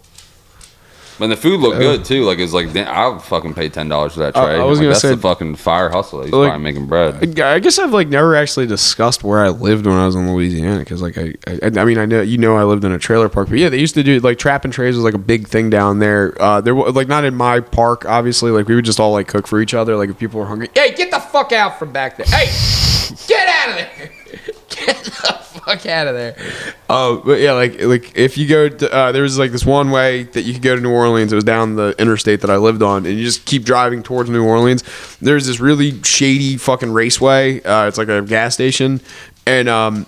But the food looked good too. Like it's like I'll fucking pay $10 for that tray. I was gonna say that's the fucking fire hustle. He's probably making bread. I guess I've like never actually discussed where I lived when I was in Louisiana, because like I mean I know I lived in a trailer park, but yeah, they used to do like trapping trays was like a big thing down there. There was like not in my park, obviously. Like we would just all like cook for each other. Like if people were hungry, hey, get the fuck out from back there. Hey, get out of there. Get the fuck out of there. But yeah, like if you go to, there was like this one way that you could go to New Orleans. It was down the interstate that I lived on, and you just keep driving towards New Orleans. There's this really shady fucking raceway. It's like a gas station, and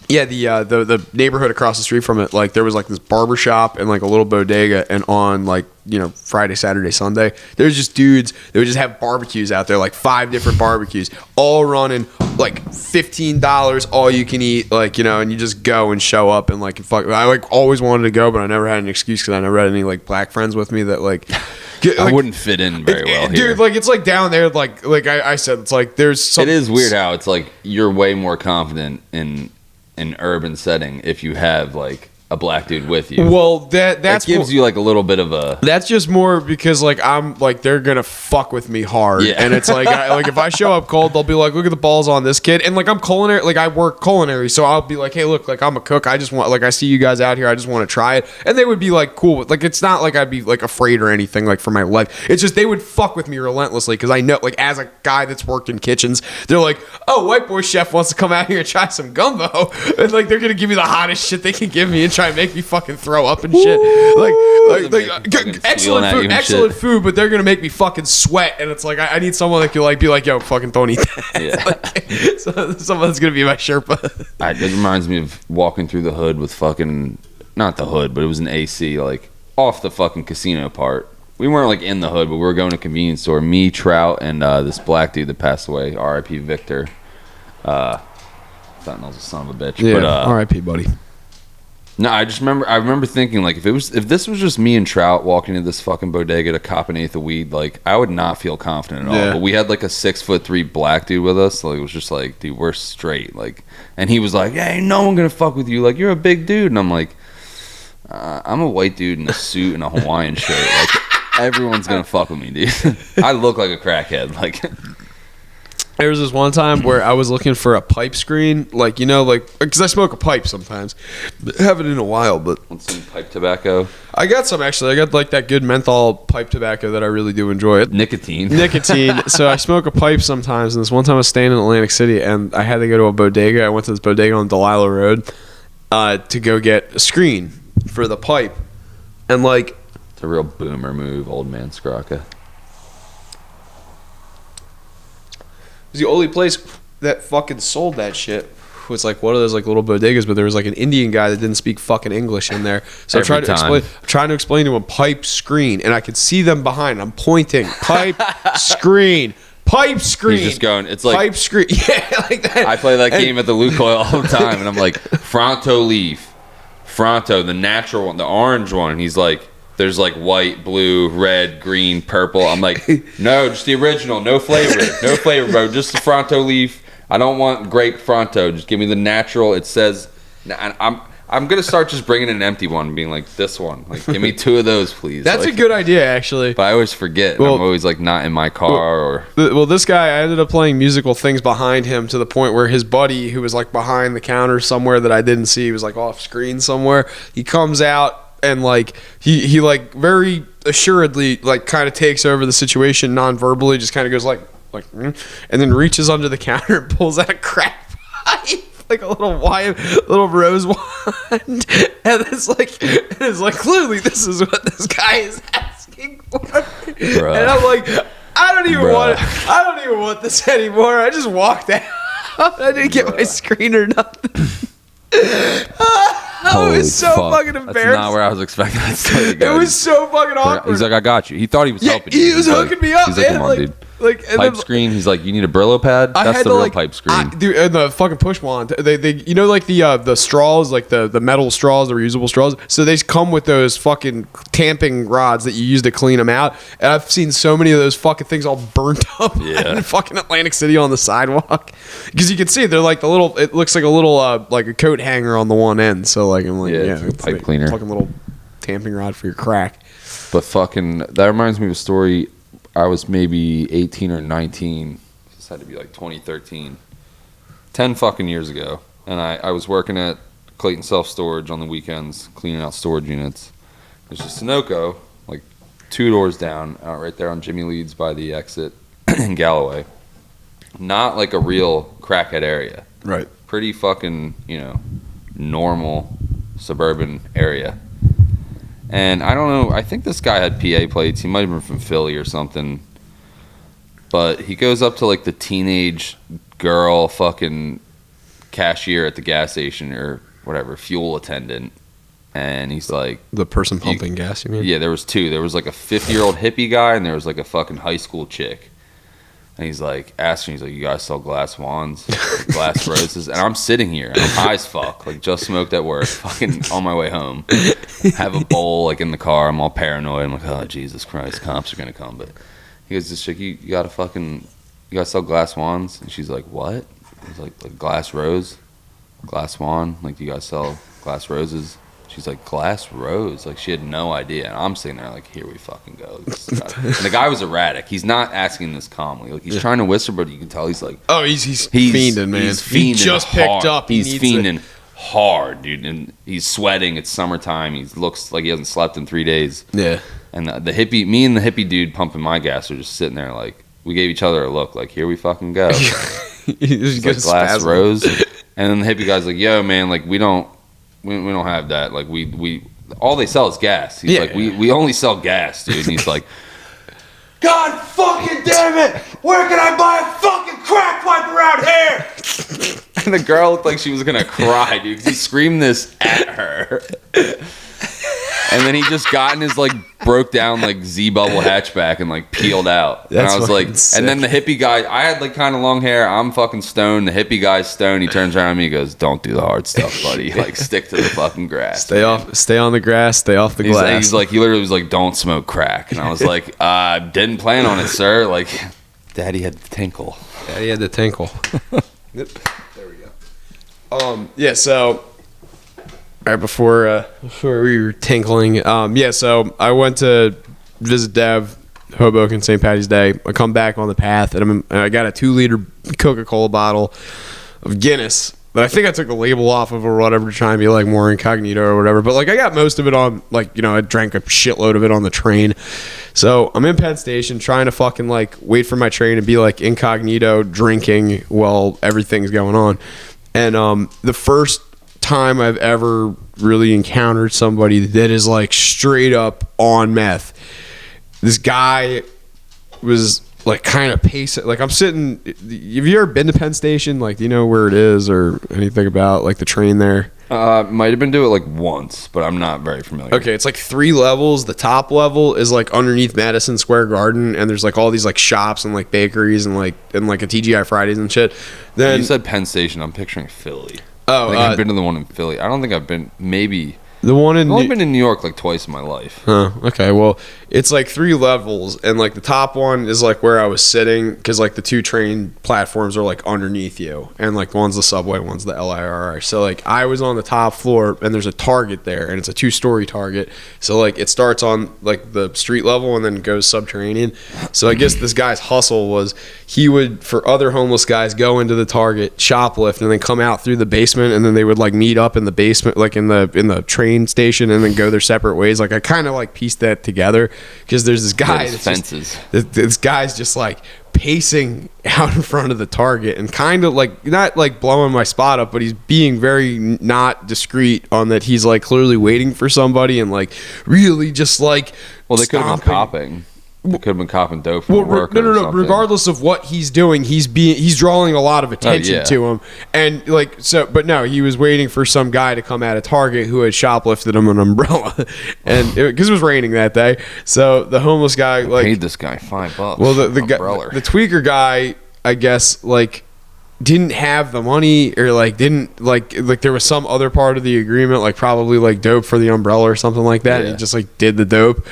yeah, the neighborhood across the street from it, like there was like this barber shop and like a little bodega, and on like, you know, Friday, Saturday, Sunday, there's just dudes that would just have barbecues out there, like 5 different barbecues, all running like $15, all you can eat, like, you know, and you just go and show up and like fuck. I like always wanted to go, but I never had an excuse because I never had any like black friends with me that like. I wouldn't fit in very well here. Dude, like it's like down there, like I said, it's like there's some. It is weird how it's like you're way more confident in an urban setting if you have like a black dude with you. Well, that gives you like a little bit of a. That's just more because like I'm like they're gonna fuck with me hard, yeah. And it's like like if I show up cold, they'll be like, look at the balls on this kid, and like I'm culinary, like I work culinary, so I'll be like, hey, look, like I'm a cook, I just want, like I see you guys out here, I just want to try it, and they would be like cool with, like it's not like I'd be like afraid or anything like for my life. It's just they would fuck with me relentlessly because I know, like as a guy that's worked in kitchens, they're like, oh, white boy chef wants to come out here and try some gumbo, and like they're gonna give me the hottest shit they can give me and try and make me fucking throw up and shit. Like excellent food, but they're gonna make me fucking sweat, and it's like I need someone that can like be like, yo, fucking don't eat that. Yeah. Like, so someone that's gonna be my Sherpa. It reminds me of walking through the hood with fucking, not the hood, but it was an AC, like off the fucking casino part. We weren't like in the hood, but we were going to a convenience store. Me, Trout, and this black dude that passed away, R.I.P. Victor. Fentanyl's a son of a bitch. Yeah, but, R.I.P. buddy. No, I remember thinking, like, if this was just me and Trout walking into this fucking bodega to cop an eighth of weed, like, I would not feel confident at all. But we had like a 6'3" black dude with us, so it was just like, dude, we're straight. Like, and he was like, yeah, ain't no one gonna fuck with you. Like, you're a big dude. And I'm like, I'm a white dude in a suit and a Hawaiian shirt. Like, everyone's gonna fuck with me, dude. I look like a crackhead. Like, there was this one time where I was looking for a pipe screen, like, you know, like, because I smoke a pipe sometimes. Haven't in a while, but want some pipe tobacco? I got some, actually. I got like that good menthol pipe tobacco that I really do enjoy. Nicotine. So I smoke a pipe sometimes, and this one time I was staying in Atlantic City, and I had to go to a bodega. I went to this bodega on Delilah Road to go get a screen for the pipe, and like, it's a real boomer move, old man Scrocka. It was the only place that fucking sold that shit. It was like one of those like little bodegas, but there was like an Indian guy that didn't speak fucking English in there. So I'm trying to explain to him pipe screen, and I could see them behind. I'm pointing pipe screen. Pipe screen. He's just going, it's like pipe screen. Yeah, like that. I play that game at the Lukoil all the time, and I'm like, Fronto leaf. Fronto, the natural one, the orange one. And he's like, there's like white, blue, red, green, purple. I'm like, no, just the original. No flavor. No flavor, bro. Just the Fronto leaf. I don't want grape Fronto. Just give me the natural. It says, I'm going to start just bringing an empty one and being like, this one. Like, give me 2 of those, please. That's like, a good idea, actually. But I always forget. Well, I'm always like not in my car Well, this guy, I ended up playing musical things behind him to the point where his buddy, who was like behind the counter somewhere that I didn't see, he was like off screen somewhere. He comes out and like he like very assuredly like kind of takes over the situation non-verbally, just kind of goes like and then reaches under the counter and pulls out a crack pipe, like a little rose wand, and it's like clearly this is what this guy is asking for. Bruh. And I'm like, I don't even want this anymore. I just walked out. I didn't get my screen or nothing. It was so fucking embarrassing. That's not where I was expecting that story to go. It was so fucking awkward. He's like, I got you. He thought he was helping you. He was hooking me up. He's like, come on, dude. Pipe screen. He's like, you need a Brillo pad? That's the real pipe screen. Dude, and the fucking push wand. They you know, like the straws, like the metal straws, the reusable straws. So they come with those fucking tamping rods that you use to clean them out. And I've seen so many of those fucking things all burnt up in fucking Atlantic City on the sidewalk. Because you can see they're like the little. It looks like a little like a coat hanger on the one end. So like I'm like, it's pipe cleaner, fucking little tamping rod for your crack. But fucking, that reminds me of a story. I was maybe 18 or 19. This had to be like 2013. 10 fucking years ago. And I was working at Clayton Self Storage on the weekends, cleaning out storage units. There's a Sunoco, like 2 doors down, out right there on Jimmy Leeds by the exit in Galloway. Not like a real crackhead area. Right. Pretty fucking, normal suburban area. And I don't know, I think this guy had PA plates. He might have been from Philly or something. But he goes up to like the teenage girl fucking cashier at the gas station or whatever, fuel attendant. And he's like... The person pumping gas, you mean? Yeah, there was 2. There was like a 50-year-old hippie guy and there was like a fucking high school chick. And he's like asking, he's like, you guys sell glass wands, glass roses? And I'm sitting here, I'm high as fuck, like just smoked at work, fucking on my way home. Have a bowl like in the car, I'm all paranoid. I'm like, oh Jesus Christ, cops are gonna come. But he goes, this chick, you guys sell glass wands? And she's like, what? He's like glass rose, glass wand, like, do you guys sell glass roses? She's like, glass rose? Like, she had no idea. And I'm sitting there like, here we fucking go. And the guy was erratic. He's not asking this calmly. Like, he's trying to whisper, but you can tell he's like... Oh, he's fiending, man. He's fiending he just hard. Picked up. He's fiending hard, dude. And he's sweating. It's summertime. He looks like he hasn't slept in 3 days. Yeah. And me and the hippie dude pumping my gas are just sitting there like, we gave each other a look like, here we fucking go. It's like glass rose. And then the hippie guy's like, yo, man, like, we don't have that. Like, we all they sell is gas. He's like, we only sell gas, dude. And he's like, God fucking damn it! Where can I buy a fucking crack pipe around here? And the girl looked like she was gonna cry, dude, because he screamed this at her. And then he just got in his like broke down like Z bubble hatchback and like peeled out. And I was like, sick. And then the hippie guy, I had like kind of long hair. I'm fucking stoned. The hippie guy's stoned. He turns around at me. He goes, "Don't do the hard stuff, buddy. Like stick to the fucking grass. Stay on the grass. Stay off the glass." He's like, he literally was like, "Don't smoke crack." And I was like, didn't plan on it, sir. Like, Daddy had the tinkle. Daddy had the tinkle. Yep. There we go. Yeah. So. Right before we were tinkling, so I went to visit Dev, Hoboken, St. Patty's Day. I come back on the path, and I got a 2-liter Coca-Cola bottle of Guinness that I think I took the label off of or whatever to try and be like more incognito or whatever. But like I got most of it on, like, you know, I drank a shitload of it on the train. So I'm in Penn Station trying to fucking like wait for my train and be like incognito drinking while everything's going on. And the first time I've ever really encountered somebody that is like straight up on meth. This guy was like kind of pacing. Like I'm sitting. Have you ever been to Penn Station? Like, do you know where it is or anything about like the train there? Might have been to it like once, but I'm not very familiar. Okay, it's like 3 levels. The top level is like underneath Madison Square Garden, and there's like all these like shops and like bakeries and like a TGI Fridays and shit. Then you said Penn Station. I'm picturing Philly. Oh, I think I've been to the one in Philly. I don't think I've been. Maybe the one in. I've only been in New York like twice in my life. Okay. Well, it's like 3 levels, and like the top one is like where I was sitting, because like the 2 train platforms are like underneath you, and like one's the subway, one's the LIRR. So like I was on the top floor, and there's a Target there, and it's a 2-story Target. So like it starts on like the street level and then goes subterranean. So I guess this guy's hustle was he would, for other homeless guys, go into the Target, shoplift, and then come out through the basement, and then they would like meet up in the basement, like in the train station, and then go their separate ways. Like I kind of like pieced that together, because there's this guy that's fences. This guy's just like pacing out in front of the Target and kind of like not like blowing my spot up, but he's being very not discreet on that. He's like clearly waiting for somebody and like really just like, well, they could have been copping. They could have been copping dope from work. No. Regardless of what he's doing, he's drawing a lot of attention to him, and like so. But no, he was waiting for some guy to come out of Target who had shoplifted him an umbrella, and because it was raining that day. So the homeless guy like paid this guy $5. Well, the tweaker guy, I guess, like didn't have the money, or like didn't like there was some other part of the agreement, like probably like dope for the umbrella or something like that. Yeah. And he just like did the dope.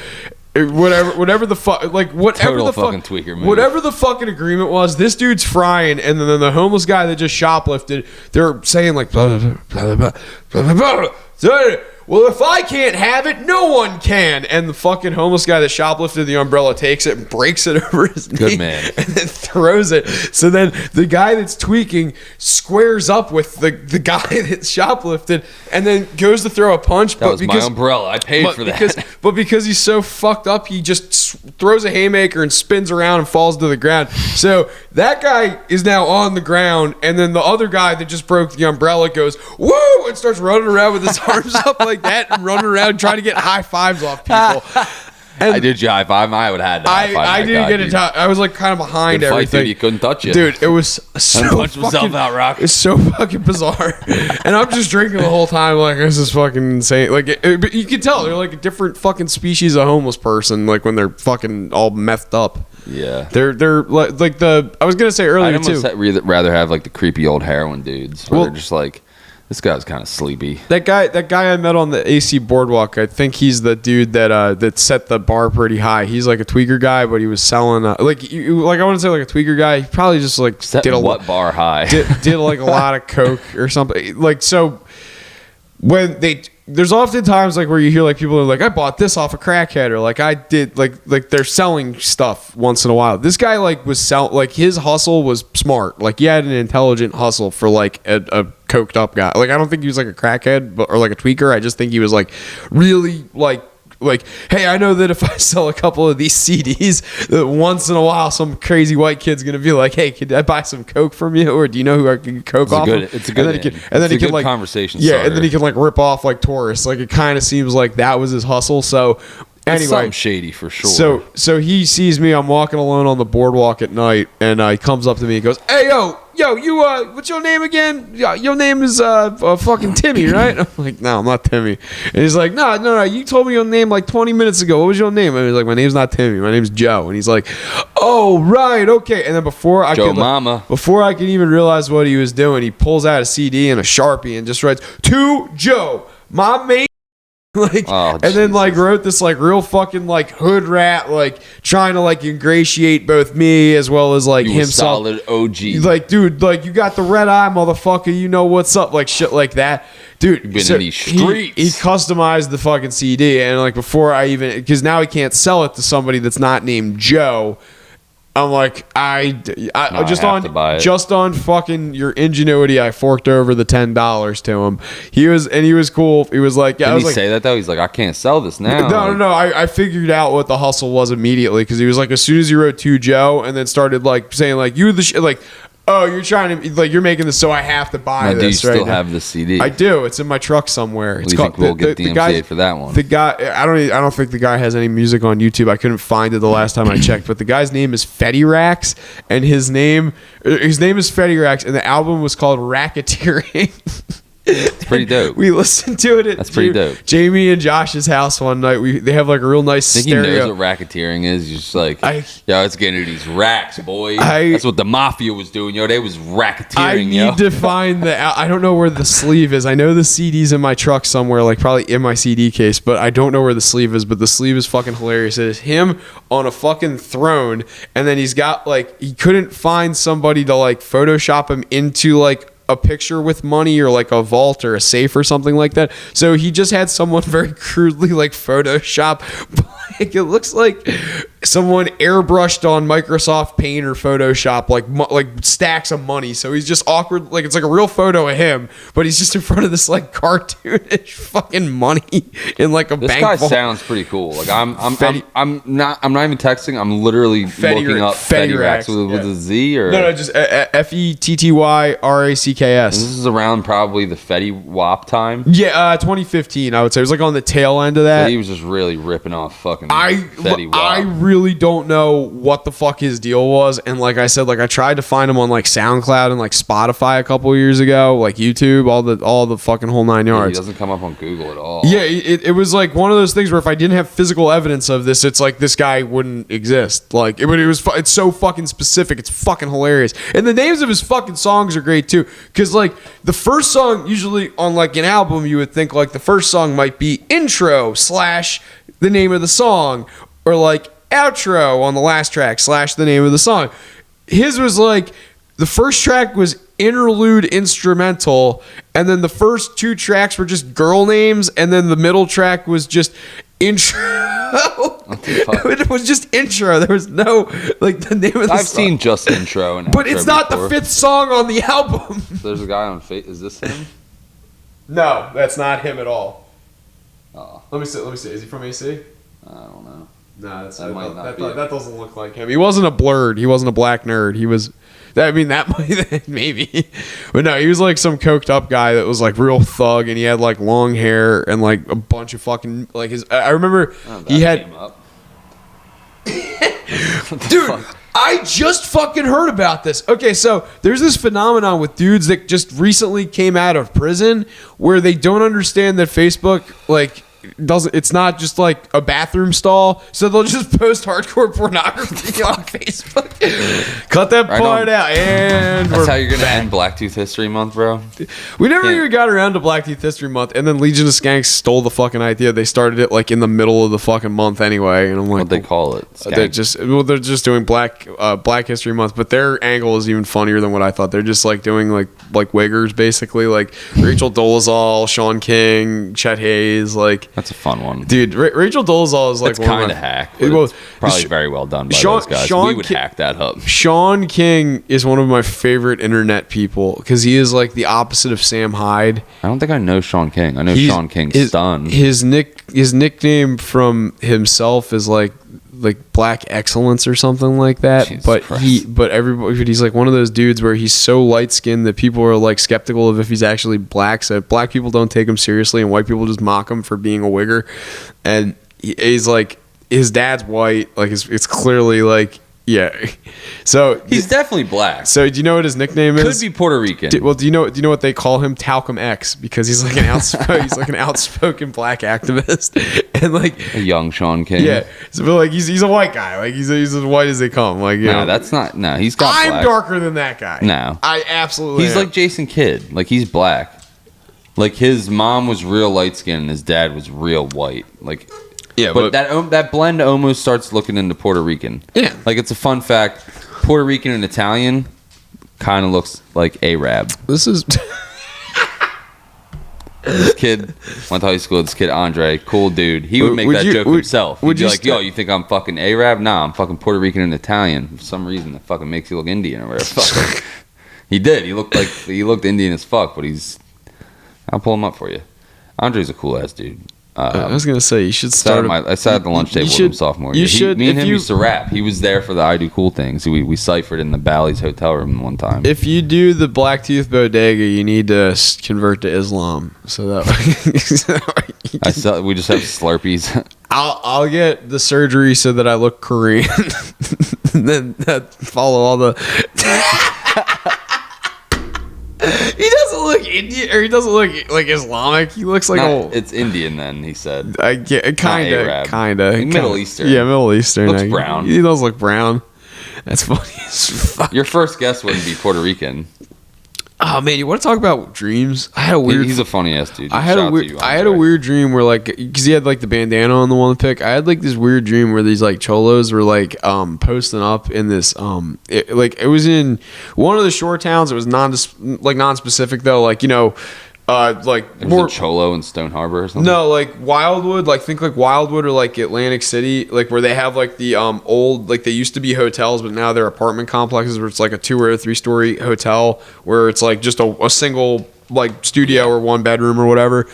Whatever the fuck, like whatever total the fucking tweaker move. Whatever the fucking agreement was, this dude's frying, and then the homeless guy that just shoplifted, they're saying like blah, blah, blah, blah, blah, blah, blah. Well, if I can't have it, no one can. And the fucking homeless guy that shoplifted the umbrella takes it and breaks it over his knee. Good man. And then throws it. So then the guy that's tweaking squares up with the guy that shoplifted and then goes to throw a punch. That was my umbrella. I paid for that. But because he's so fucked up, he just throws a haymaker and spins around and falls to the ground. So that guy is now on the ground, and then the other guy that just broke the umbrella goes, woo, and starts running around with his arms up like that and running around trying to get high fives off people. And I did you high five. I would have had to high five. I didn't get it. I was like kind of behind everything. Fight, dude, you couldn't touch it, dude. It was so punch myself out, Rock. It's so fucking bizarre, and I'm just drinking the whole time. Like, this is fucking insane. Like, but you can tell they're like a different fucking species of homeless person. Like when they're fucking all methed up. Yeah, they're like the. I was gonna say earlier too. I'd rather have like the creepy old heroin dudes. Where they're just like, this guy's kind of sleepy. That guy I met on the AC Boardwalk, I think he's the dude that set the bar pretty high. He's like a tweaker guy, but he was selling I want to say like a tweaker guy. He probably just like did what bar high? Did like a lot of coke or something. Like, so when there's often times like where you hear like people are like, I bought this off a crackhead, or like I did like they're selling stuff once in a while. This guy like was like his hustle was smart. Like he had an intelligent hustle for like a coked up guy. Like I don't think he was like a crackhead or like a tweaker. I just think he was like really like, hey, I know that if I sell a couple of these CDs, that once in a while some crazy white kid's gonna be like, hey, could I buy some coke from you, or do you know who I can get coke off? It's a good like conversation. Yeah, and then he can like rip off like tourists. Like it kind of seems like that was his hustle. So anyway, something shady for sure. So he sees me. I'm walking alone on the boardwalk at night, and he comes up to me and goes, "Hey, yo, yo, you, what's your name again? Your name is fucking Timmy, right? I'm like, no, I'm not Timmy. And he's like, no, you told me your name like 20 minutes ago. What was your name? And he's like, my name's not Timmy. My name's Joe. And he's like, oh, right, okay. And then before I could even realize what he was doing, he pulls out a CD and a Sharpie and just writes, to Joe, my mate. And then like wrote this like real fucking like hood rat, like trying to like ingratiate both me as well as like himself. Solid OG. Like, dude, like you got the red eye, motherfucker. You know what's up? Like shit like that, dude. You've been in these streets. He customized the fucking CD, and like before I even, because now he can't sell it to somebody that's not named Joe. I'm like, just on fucking your ingenuity, I forked over the $10 to him. He was cool. He was like, yeah. Did he say that though? He's like, I can't sell this now. No. I figured out what the hustle was immediately, because he was like, as soon as he wrote to Joe and then started like saying like, you the shit, like, oh, you're trying to, like, you're making this so I have to buy this. Do you still have the CD? I do. It's in my truck somewhere. Well, you think we'll get DMCA for that one? The guy, I don't think the guy has any music on YouTube. I couldn't find it the last time I checked. But the guy's name is Fetty Rax, and his name is Fetty Rax, and the album was called Racketeering. It's pretty dope. We listened to it at pretty dope. Jamie and Josh's house one night. They have like a real nice stereo. He knows what racketeering is. You're just like, yo, let's get into these racks, boy. That's what the mafia was doing, yo. They was racketeering, I need to find I don't know where the sleeve is. I know the CD's in my truck somewhere, like probably in my CD case, but I don't know where the sleeve is. But the sleeve is fucking hilarious. It is him on a fucking throne, and then he's got like, he couldn't find somebody to like Photoshop him into like a picture with money or like a vault or a safe or something like that. So he just had someone very crudely like Photoshop. Like, it looks like someone airbrushed on Microsoft Paint or Photoshop like stacks of money. So he's just awkward, like it's like a real photo of him, but he's just in front of this like cartoonish fucking money in like a bank. This guy vault. Sounds pretty cool. Like I'm not even texting. I'm literally looking up Fetty Rax with a Z or no, just FETTYRACKS. This is around probably the Fetty Wap time. Yeah, 2015. I would say it was like on the tail end of that. So he was just really ripping off fucking Fetty Wap. I really don't know what the fuck his deal was, and like I said, like I tried to find him on like SoundCloud and like Spotify a couple years ago, like YouTube, all the fucking whole nine yards. He doesn't come up on Google at all. Yeah, it was like one of those things where if I didn't have physical evidence of this, it's like this guy wouldn't exist. Like it's so fucking specific. It's fucking hilarious, and the names of his fucking songs are great too. Because like the first song, usually on like an album, you would think like the first song might be intro / the name of the song, or like outro on the last track / the name of the song. His was like the first track was interlude instrumental, and then the first two tracks were just girl names, and then the middle track was just intro. It was just intro. There was no like the name of the song. I've seen just intro and but it's not the fifth song on the album. There's a guy on face. Is this him? No, that's not him at all. Oh. Let me see. Is he from AC? I don't know. No, that doesn't look like him. He wasn't a blurred. He wasn't a black nerd. He was. I mean, that might maybe, but no, he was like some coked up guy that was like real thug, and he had like long hair and like a bunch of fucking like his. I remember he had. Dude, I just fucking heard about this. Okay, so there's this phenomenon with dudes that just recently came out of prison where they don't understand that Facebook like doesn't. It's not just like a bathroom stall, so they'll just post hardcore pornography on Facebook. Cut that part out, and that's how you're gonna end BLACKTOOth History Month, bro. We never even got around to BLACKTOOth History Month, and then Legion of Skanks stole the fucking idea. They started it like in the middle of the fucking month anyway, and I'm like, what they call it? They're just doing Black History Month, but their angle is even funnier than what I thought. They're just like doing like wiggers basically, like Rachel Dolezal, Sean King, Chet Hayes, like. That's a fun one, dude. Rachel Dolezal is like it's kind of hack. It's probably very well done by those guys. We would hack that up. Sean King is one of my favorite internet people because he is like the opposite of Sam Hyde. I don't think I know Sean King. I know Sean King's son. His nickname from himself is like Black Excellence or something like that. Jesus Christ. He's like one of those dudes where he's so light skinned that people are like skeptical of if he's actually black. So black people don't take him seriously, and white people just mock him for being a wigger. And he's like, his dad's white. Like it's clearly like Yeah. So he's definitely black. So do you know what his nickname is? Could be Puerto Rican. Do you know what they call him? Talcum X, because he's like an outspoken black activist, and like a young Sean King. Yeah. So, but like he's a white guy. Like he's as white as they come. Like that's not. No, he's got. I'm black. darker than that guy. No, I absolutely. He's like Jason Kidd. Like he's black. Like his mom was real light skinned and his dad was real white. Like. Yeah, but that blend almost starts looking into Puerto Rican. Yeah, like it's a fun fact. Puerto Rican and Italian kind of looks like Arab. This is this kid went to high school. This kid Andre, cool dude. He would make that joke himself. He'd be like, "Yo, you think I'm fucking Arab? Nah, I'm fucking Puerto Rican and Italian. For some reason, that fucking makes you look Indian or whatever." He did. He looked Indian as fuck. But I'll pull him up for you. Andre's a cool ass dude. I was gonna say you should start. I sat at the lunch table with him sophomore year. Me and him used to rap. He was there for the I Do Cool things. We ciphered in the Bally's hotel room one time. If you do the Blacktooth Bodega, you need to convert to Islam. So that we just have Slurpees. I'll get the surgery so that I look Korean. And then follow all the. He doesn't look Indian, or he doesn't look like Islamic. He looks like it's Indian. Then he said, "I get kind of Middle Eastern." Yeah, Middle Eastern. Looks brown. He does look brown. That's funny as fuck. Your first guess wouldn't be Puerto Rican. Oh man, you want to talk about dreams? I had a weird. He's a funny ass dude. I had a weird dream where like, because he had like the bandana on the one pick. I had like this weird dream where these like cholos were like posting up in this it was in one of the shore towns. It was non-specific though. Like like more Cholo in Stone Harbor or something. No, like Wildwood. Like think like Wildwood or like Atlantic City. Like where they have like the old, like they used to be hotels, but now they're apartment complexes where it's like a 2 or 3 story hotel where it's like just a single like studio or 1 bedroom or whatever.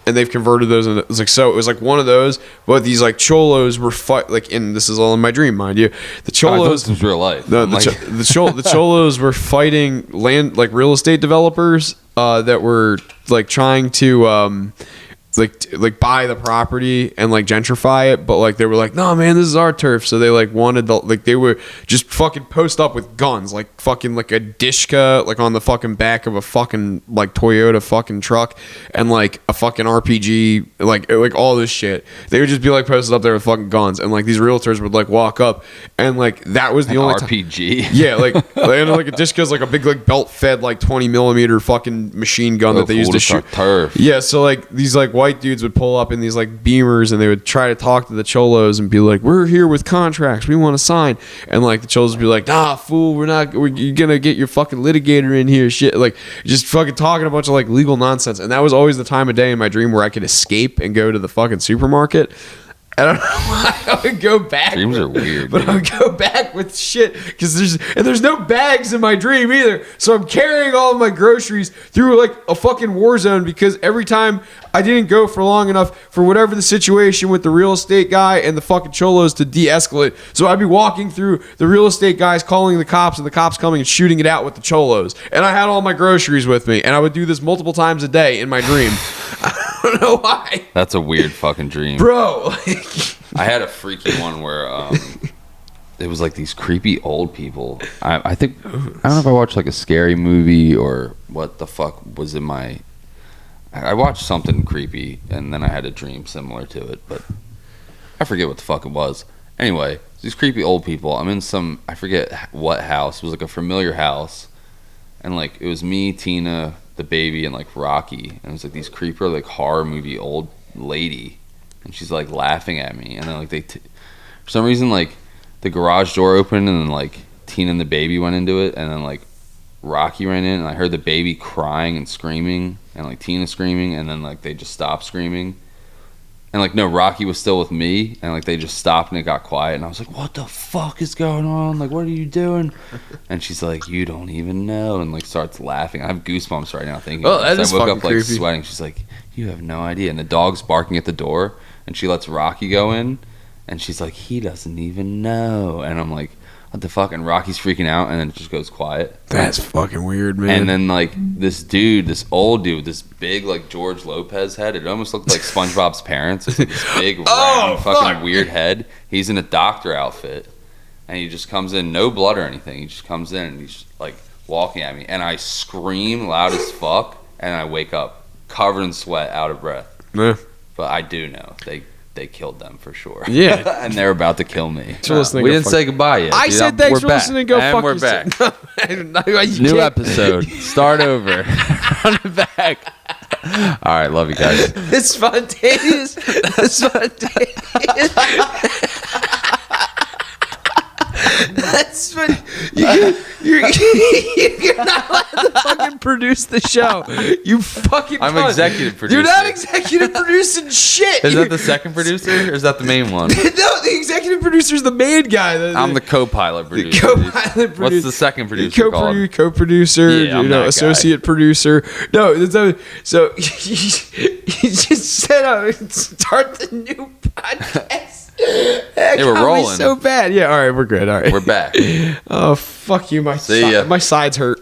And they've converted those into, it's like, so it was like one of those, but these like cholos were this is all in my dream, mind you. The cholos, this was real life. No, the cholos were fighting real estate developers that were like trying to like buy the property and like gentrify it, but like they were like, no man, this is our turf. So they like wanted they were just fucking post up with guns, like fucking like a Dishka like on the fucking back of a fucking like Toyota fucking truck, and like a fucking RPG, like all this shit. They would just be like posted up there with fucking guns, and like these realtors would like walk up, and like that was the only RPG. Yeah, like like a Dishka's like a big like belt fed like 20mm fucking machine gun that they used to shoot turf. Yeah, so like these like white dudes would pull up in these like Beamers, and they would try to talk to the cholos and be like, we're here with contracts, we want to sign, and like the cholos would be like, nah fool, you're gonna get your fucking litigator in here, shit, like just fucking talking a bunch of like legal nonsense. And that was always the time of day in my dream where I could escape and go to the fucking supermarket. I don't know why I would go back. Dreams are weird, but I would go back with shit because there's no bags in my dream either. So I'm carrying all of my groceries through like a fucking war zone, because every time I didn't go for long enough for whatever the situation with the real estate guy and the fucking cholos to de-escalate. So I'd be walking through the real estate guys calling the cops, and the cops coming and shooting it out with the cholos. And I had all my groceries with me, and I would do this multiple times a day in my dream. I don't know why. That's a weird fucking dream, bro. I had a freaky one where it was like these creepy old people. I think, I don't know if I watched like a scary movie or what the fuck was in my. I watched something creepy and then I had a dream similar to it, but I forget what the fuck it was. Anyway, these creepy old people. I'm in I forget what house. It was like a familiar house, and like it was me, Tina, the baby, and like Rocky, and it was like these creeper like horror movie old lady, and she's like laughing at me, and then like for some reason like the garage door opened, and then like Tina and the baby went into it, and then like Rocky ran in, and I heard the baby crying and screaming, and like Tina screaming, and then like they just stopped screaming, and like no, Rocky was still with me, and like they just stopped and it got quiet, and I was like, what the fuck is going on, like what are you doing? And she's like, you don't even know, and like starts laughing. I have goosebumps right now thinking. Oh, that is I woke fucking up like creepy. sweating. She's like, you have no idea. And the dog's barking at the door, and she lets Rocky go in, and she's like, he doesn't even know. And I'm like, what the fuck? And Rocky's freaking out, and then it just goes quiet. That's fucking weird, man. And then like this old dude, this big like George Lopez head. It almost looked like SpongeBob's parents. It's like this big round fucking weird head. He's in a doctor outfit, and he just comes in, no blood or anything. He just comes in and he's like walking at me, and I scream loud as fuck, and I wake up covered in sweat, out of breath. Yeah. But I do know they killed them for sure. Yeah. And they're about to kill me. We didn't say goodbye yet. I said thanks for listening. Go and fuck we're yourself. back. New episode. Start over. Run it back. All right, love you guys. It's spontaneous. It's spontaneous. That's what you're not allowed to fucking produce the show. You fucking. I'm cunt. executive producer. You're not executive producing shit. Is that the second producer or is that the main one? No, the executive producer's the main guy. I'm the co-pilot producer. Co-pilot producer. What's the second producer called? Co-producer, Yeah, I'm that guy. associate producer. No, so you just said start the new podcast. Hey, we're rolling. So bad. Yeah, all right, we're good. All right. We're back. Oh, fuck you. My See ya. My sides hurt.